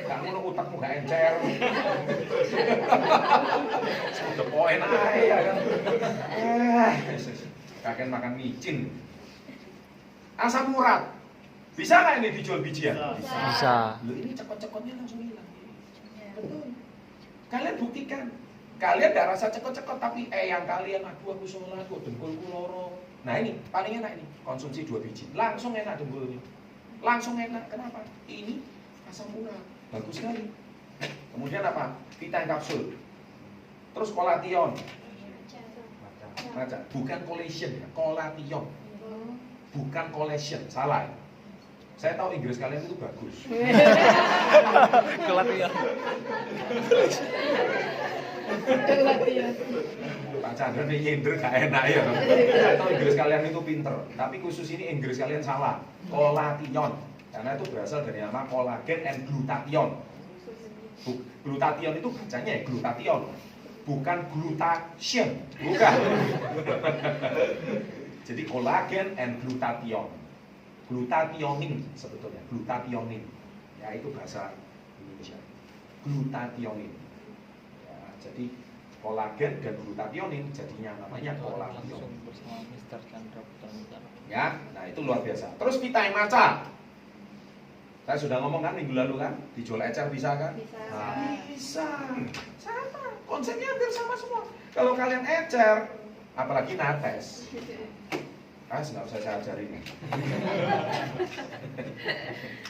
Kamu lo otakmu gak encer. Sudah poin aja ya kan. Kakek makan micin. Asam urat. Bisa nggak ini dijual bijian? Bisa. Loh, ini cekot-cekotnya langsung hilang. Betul. Kalian buktikan. Kalian gak rasa cekot-cekot tapi yang kalian aku sholat kok dengkulku loro. Nah ini paling enak ini konsumsi 2 biji. Langsung enak dengkulnya. Langsung enak. Kenapa? Ini asam urat. Bagus sekali. Kemudian apa? Vitamin kapsul. Terus kolation. Baca. Bukan collagen ya, kolation. Bukan collagen, salah. Saya tahu Inggris kalian itu bagus. Kelatihan. Pak Chandra nih nyindir gak enak ya. Saya tahu Inggris kalian itu pinter, tapi khusus ini Inggris kalian salah. Kolation, karena itu berasal dari nama kolagen and glutathione. Glutathione itu bacanya ya glutathione, bukan glutation, bukan. Jadi kolagen and glutathione. Glutathionin sebetulnya, glutathionin. Ya itu bahasa Indonesia. Glutathionin. Ya, jadi kolagen dan glutathionin jadinya namanya kolation. Ya, nah itu luar biasa. Terus vitamin maca. Saya sudah ngomong kan minggu lalu kan, dijual ecer bisa kan? Bisa. Nah, bisa. Sama, konsepnya hampir sama semua. Kalau kalian ecer, apalagi nates. Nggak usah saya ajarin.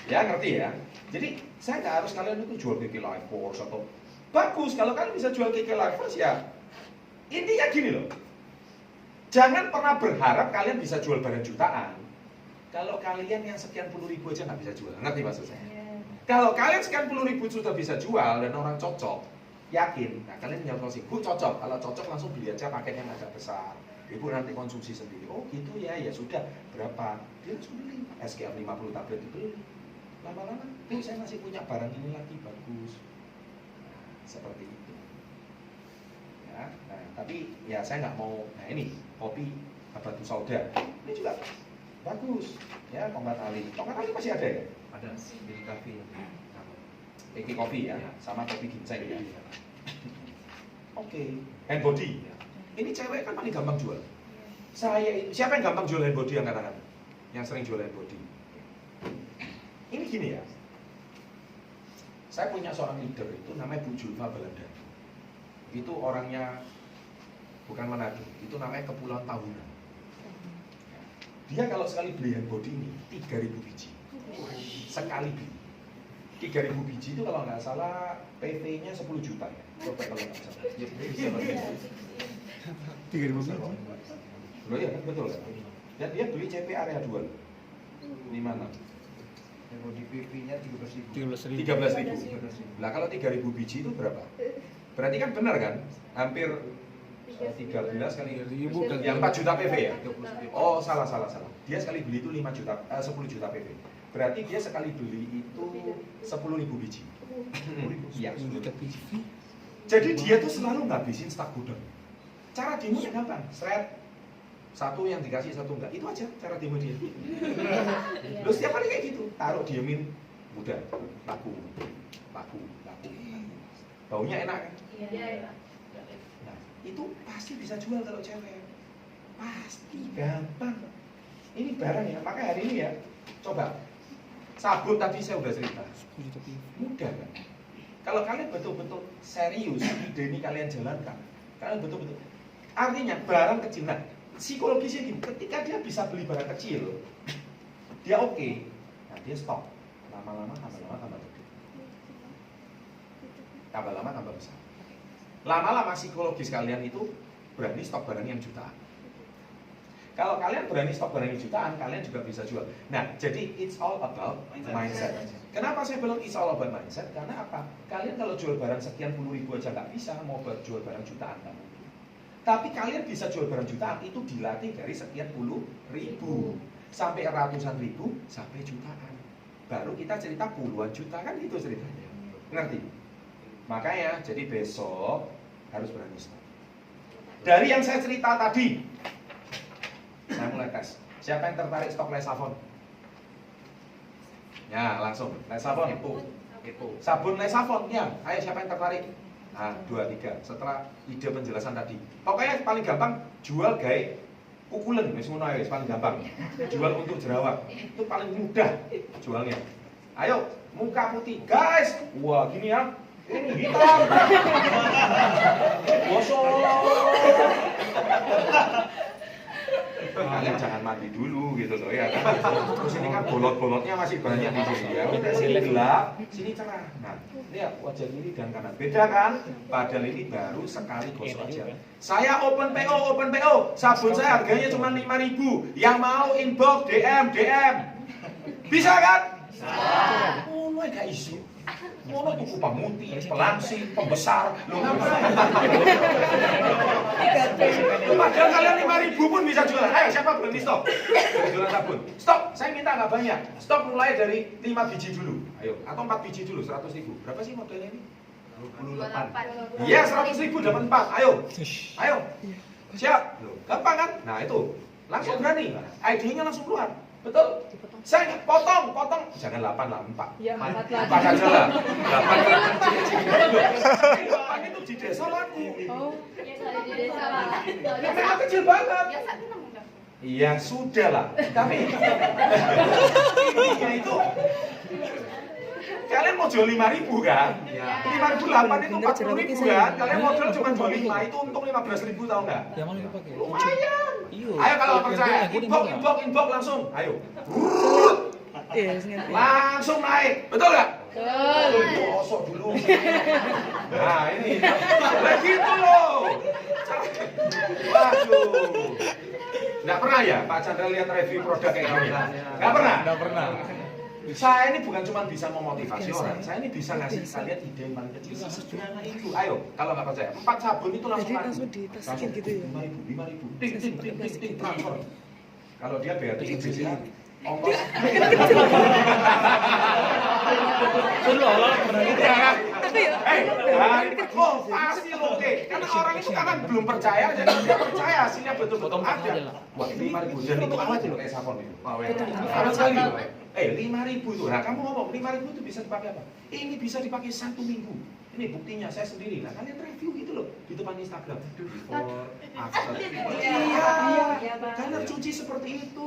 Ya ngerti ya. Jadi saya nggak harus kalian itu jual KK Life Force atau bagus kalau kalian bisa jual KK Life Force ya. Intinya gini loh. Jangan pernah berharap kalian bisa jual barang jutaan. Kalau kalian yang sekian puluh ribu aja nggak bisa jual, ngerti maksud saya? Kalau kalian sekian puluh ribu sudah bisa jual dan orang cocok, yakin. Nah kalian tinggal closing. Bu cocok. Kalau cocok langsung beli aja paket yang agak besar. Ibu nanti konsumsi sendiri. Oh gitu ya, ya sudah. Berapa? Dia langsung beli. SGF 50 tablet dibeli. Lama-lama, saya masih punya barang ini lagi bagus. Nah, seperti itu. Ya, nah, tapi ya saya nggak mau. Nah ini kopi Habatus Sauda. Ini juga bagus. Ya tongkat ali. Tongkat ali masih ada ya? Ada di kafe ya. Eki kopi ya, sama kopi ginseng ya. Oke. Hand body. Ini cewek kan paling gampang jual. Siapa yang gampang jual hand body yang katakan? Yang sering jual hand body. Ini gini ya. Saya punya seorang leader itu namanya Bu Julfa Belanda. Itu orangnya bukan Manado, itu namanya Kepulauan Tahunan. Dia kalau sekali beli hand body ini 3.000 biji. Sekali beli. 3.000 biji itu kalau nggak salah PV-nya 10 juta ya. Coba kalau nggak salah. 3.000 biji. Loh iya kan betul kan? Dan dia beli CP area 2. Di mana? Yang mau di PP-nya 13.000. 13.000. Lah kalau 3.000 biji itu berapa? Berarti kan benar kan? Hampir 13 kali 3.000 yang 4 juta PV ya? Oh salah. Dia sekali beli itu 10 juta PV. Berarti dia sekali beli itu 10.000 biji. Iya. Jadi dia tuh selalu ngabisin stok gudang. Cara demonya gampang, seret. Satu yang dikasih, satu enggak. Itu aja cara demo dia. Lu setiap kali kayak gitu, taruh diemin, mudah, laku. Baunya enak kan? Iya. Nah, itu pasti bisa jual kalau cewek. Pasti gampang. Ini barang ya, makanya hari ini ya. Coba. Sabun tadi saya udah cerita. Mudah kan? Kalau kalian betul-betul serius, ide ini kalian jalankan. Kalian betul-betul. Artinya barang kecil. Nah, psikologisnya gini, ketika dia bisa beli barang kecil, dia oke. Nah, dia stop. Lama-lama tambah gede. Tambah lama tambah besar. Lama-lama psikologis kalian itu berani stok barang yang jutaan. Kalau kalian berani stok barang jutaan, kalian juga bisa jual. Nah, jadi it's all about mindset. Kenapa saya bilang it's all about mindset? Karena apa? Kalian kalau jual barang sekian puluh ribu aja nggak bisa, mau jual barang jutaan nggak mungkin. Tapi kalian bisa jual barang jutaan itu dilatih dari sekian puluh ribu sampai ratusan ribu sampai jutaan. Baru kita cerita puluhan juta, kan itu ceritanya. Ngerti? Makanya jadi besok harus berani stok. Dari yang saya cerita tadi, saya mulai tes. Siapa yang tertarik stok Lesavon? Ya, langsung. Lesavon itu. Sabun Lesavon, ya. Ayo siapa yang tertarik? Nah, 2, 3. Setelah ide penjelasan tadi. Pokoknya paling gampang jual gawe kukulen, wis ngono ae, paling gampang. Jual untuk jerawat. Itu paling mudah jualnya. Ayo, muka putih. Guys, wah gini ya. Ini hitam. Gosok. Kalian jangan mandi dulu gitu loh ya kan. Terus ini kan bolot-bolotnya masih banyak di sini ya. Udah sini gelap, sini cerah. Nah, lihat wajah kiri dan kanan. Beda kan? Padahal ini baru sekali gosok aja. Saya open PO. Sabun saya harganya cuma 5.000. Yang mau inbox DM. Bisa kan? Oh, lo gak isu. Ngono tuku pemutih, pelansi, pembesar. Lo ngapain? Padahal kalian 5.000 pun bisa jualan. Ayo siapa berhenti stop? Jualan sabun. Stop, saya minta nggak banyak. Stop mulai dari 5 biji dulu. Ayo, atau 4 biji dulu, 100.000. Berapa sih modelnya ini? 28. Iya, 100.000 dapat 4. Ayo. Siap. Gampang kan? Nah, itu. Langsung berani. ID-nya langsung keluar. Betul? Saya potong. Jangan 8 lah, 4. Ya, 4 lagi. 4 aja lah. 8 itu di desa laku. Oh, Ya memang kecil banget. Biasa 6 udah. Iya, sudah lah. Tapi intinya itu kalian mau jual 5.000 kan? 5.008 itu 40.000 kan? Kalian modal cuma jual 5, itu untung 15.000 tahu nggak? Lumayan. Ayo kalau nggak percaya, inbox langsung. Ayo. Langsung naik, betul nggak? Gosok dulu. Nah ini, begitu loh. Waduh. Nggak pernah ya Pak Chandra lihat review produk kayak gini? Nggak pernah? Nggak pernah. Saya ini bukan cuma bisa memotivasi orang, saya ini bisa ngasih kalian ide yang paling kecil sesederhana itu. Ayo, kalau nggak percaya, 4 sabun itu langsung ditasikin gitu ya? 5.000, ting, transfer. Kalau dia bayar tiket biasanya ongkos. Pasti oke. Karena orang itu kan belum percaya, jadi dia percaya hasilnya betul-betul ada. Wah, 5.000 dan itu awet loh kayak sabun itu. Awet sekali loh. 5.000 itu. Nah, kamu ngomong 5.000 itu bisa dipakai apa? Ini bisa dipakai 1 minggu. Ini buktinya saya sendiri. Nah, kalian review gitu loh di depan Instagram. Before, after. Iya. Kalian cuci seperti itu.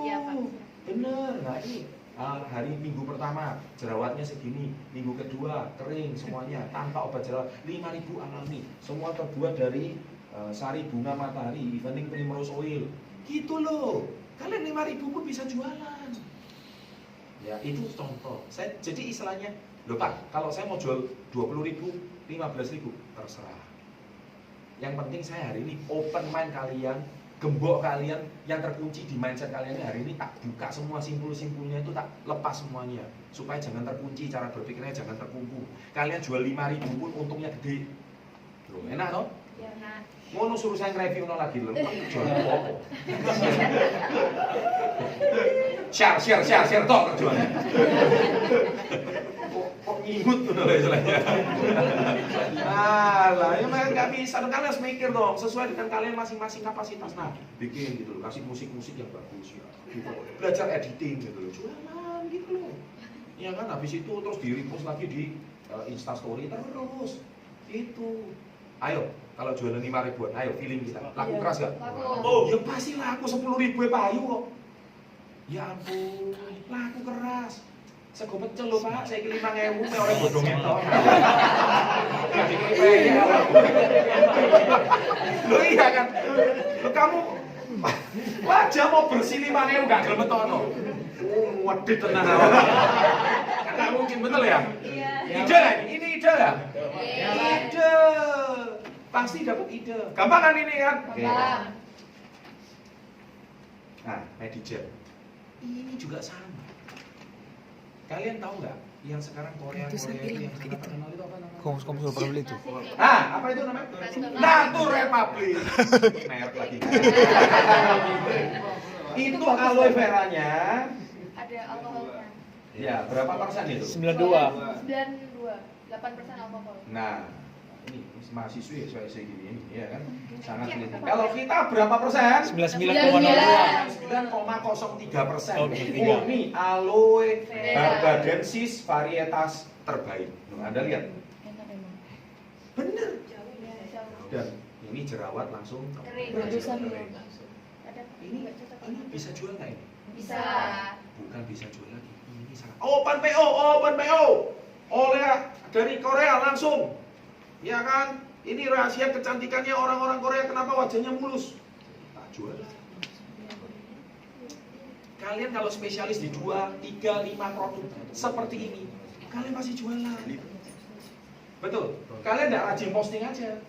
Bener. Nah, ini hari minggu pertama jerawatnya segini, minggu kedua kering semuanya tanpa obat jerawat. 5.000 alami. Semua terbuat dari sari bunga matahari, evening primrose oil. Gitu loh. Kalian 5.000 pun bisa jualan. Ya, itu contoh. Jadi istilahnya, loh Pak, kalau saya mau jual 20.000, 15.000, terserah. Yang penting saya hari ini open mind kalian, gembok kalian, yang terkunci di mindset kalian ini hari ini tak buka semua simpul-simpulnya itu tak lepas semuanya. Supaya jangan terkunci, cara berpikirnya jangan terkungku. Kalian jual 5.000 pun untungnya gede. Loh, enak toh? Ya, nah. Ngono suruh saya nge-review lagi loh. Jual apa? Share toh kerjanya. Kok ngikut tuh loh istilahnya. Lah, ya memang nggak bisa. Kalian harus mikir dong, sesuai dengan kalian masing-masing kapasitas. Nah, bikin gitu loh, kasih musik-musik yang bagus ya. Gitu. Belajar editing gitu loh, jualan gitu loh. Ya kan, habis itu terus di-repost lagi di Instastory terus. Itu. Ayo, kalau jualan 5.000-an, ayo feeling kita. Laku keras gak? Oh, ya pasti laku 10.000 payu kok. Ya ampun, laku keras. Sego pecel loh Pak, saya 5.000 me orang bodong itu. Loh iya kan? Loh kamu wajah mau bersih 5.000 gak gelem metono. Wedit tenan awak. Kan gak mungkin, betul ya? Ide lah ini ide lah. Ide. Pasti dapat ide. Gampang kan ini kan? Gampang. Nah, Medigel. Ini juga sama. Kalian tahu nggak yang sekarang Korea itu yang sangat terkenal itu apa namanya? Komsul Republik itu. Apa itu namanya? Natur Republik. Merek lagi. Itu aloe veranya. Ada alkoholnya. Ya, berapa persen itu? 92. 8% alkohol. Nah, ini mahasiswi ya saya gini ini ya kan sangat teliti. Kalau kita berapa persen? 99,02. 9,03%. Oh, Murni aloe barbadensis varietas terbaik. Anda lihat. Bener. Dan ini jerawat langsung Kering. Ini bisa jual nggak ini? Bisa. Bukan bisa jual lagi. Ini salah. Open PO. Oleh dari Korea langsung. Ya kan? Ini rahasia kecantikannya orang-orang Korea, kenapa wajahnya mulus. Tak jual. Kalian kalau spesialis di 2, 3, 5 produk seperti ini, kalian pasti jualan. Betul? Kalian tidak rajin posting aja,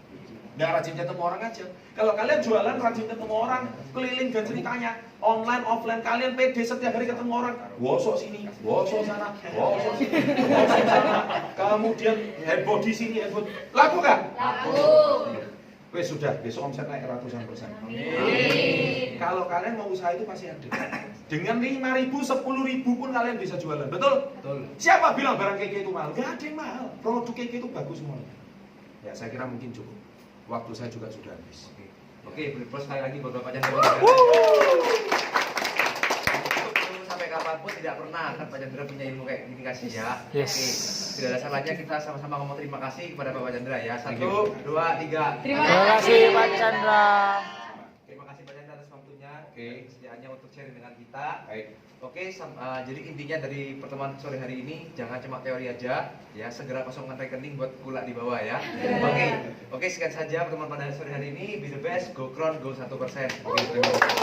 tidak rajin ketemu orang aja. Kalau kalian jualan rajin ketemu orang, keliling dan ceritanya, online, offline, kalian pede setiap hari ketemu orang, wosok sini, wosok sana, wosok sini, wosok sana, kemudian heboh di sini, heboh. Laku kan? Laku. Wes sudah, besok omset naik ratusan persen. Kalau kalian mau usaha itu pasti ada. Dengan 5.000, 10.000 pun kalian bisa jualan, betul? Betul. Siapa bilang barang keke itu mahal? Gak ada yang mahal. Produk keke itu bagus semuanya. Ya saya kira mungkin cukup. Waktu saya juga sudah habis. Oke, plus sekali lagi buat Bapak Chandra. Sampai kapanpun tidak pernah akan Pak Chandra punya ilmu kayak gini kasih ya. Yes. Oke, tidak ada salahnya kita sama-sama ngomong terima kasih kepada Bapak Chandra ya. 1, 2, 3. Terima kasih Pak Chandra. Terima kasih Pak Chandra atas waktunya, Oke. kesediaannya untuk sharing dengan kita. Baik. Oke, jadi intinya dari pertemuan sore hari ini jangan cuma teori aja, ya segera kosongkan rekening buat pula di bawah ya. Oke, sekian saja pertemuan pada sore hari ini. Be the best, go crown, go 1%. Oke, terima kasih.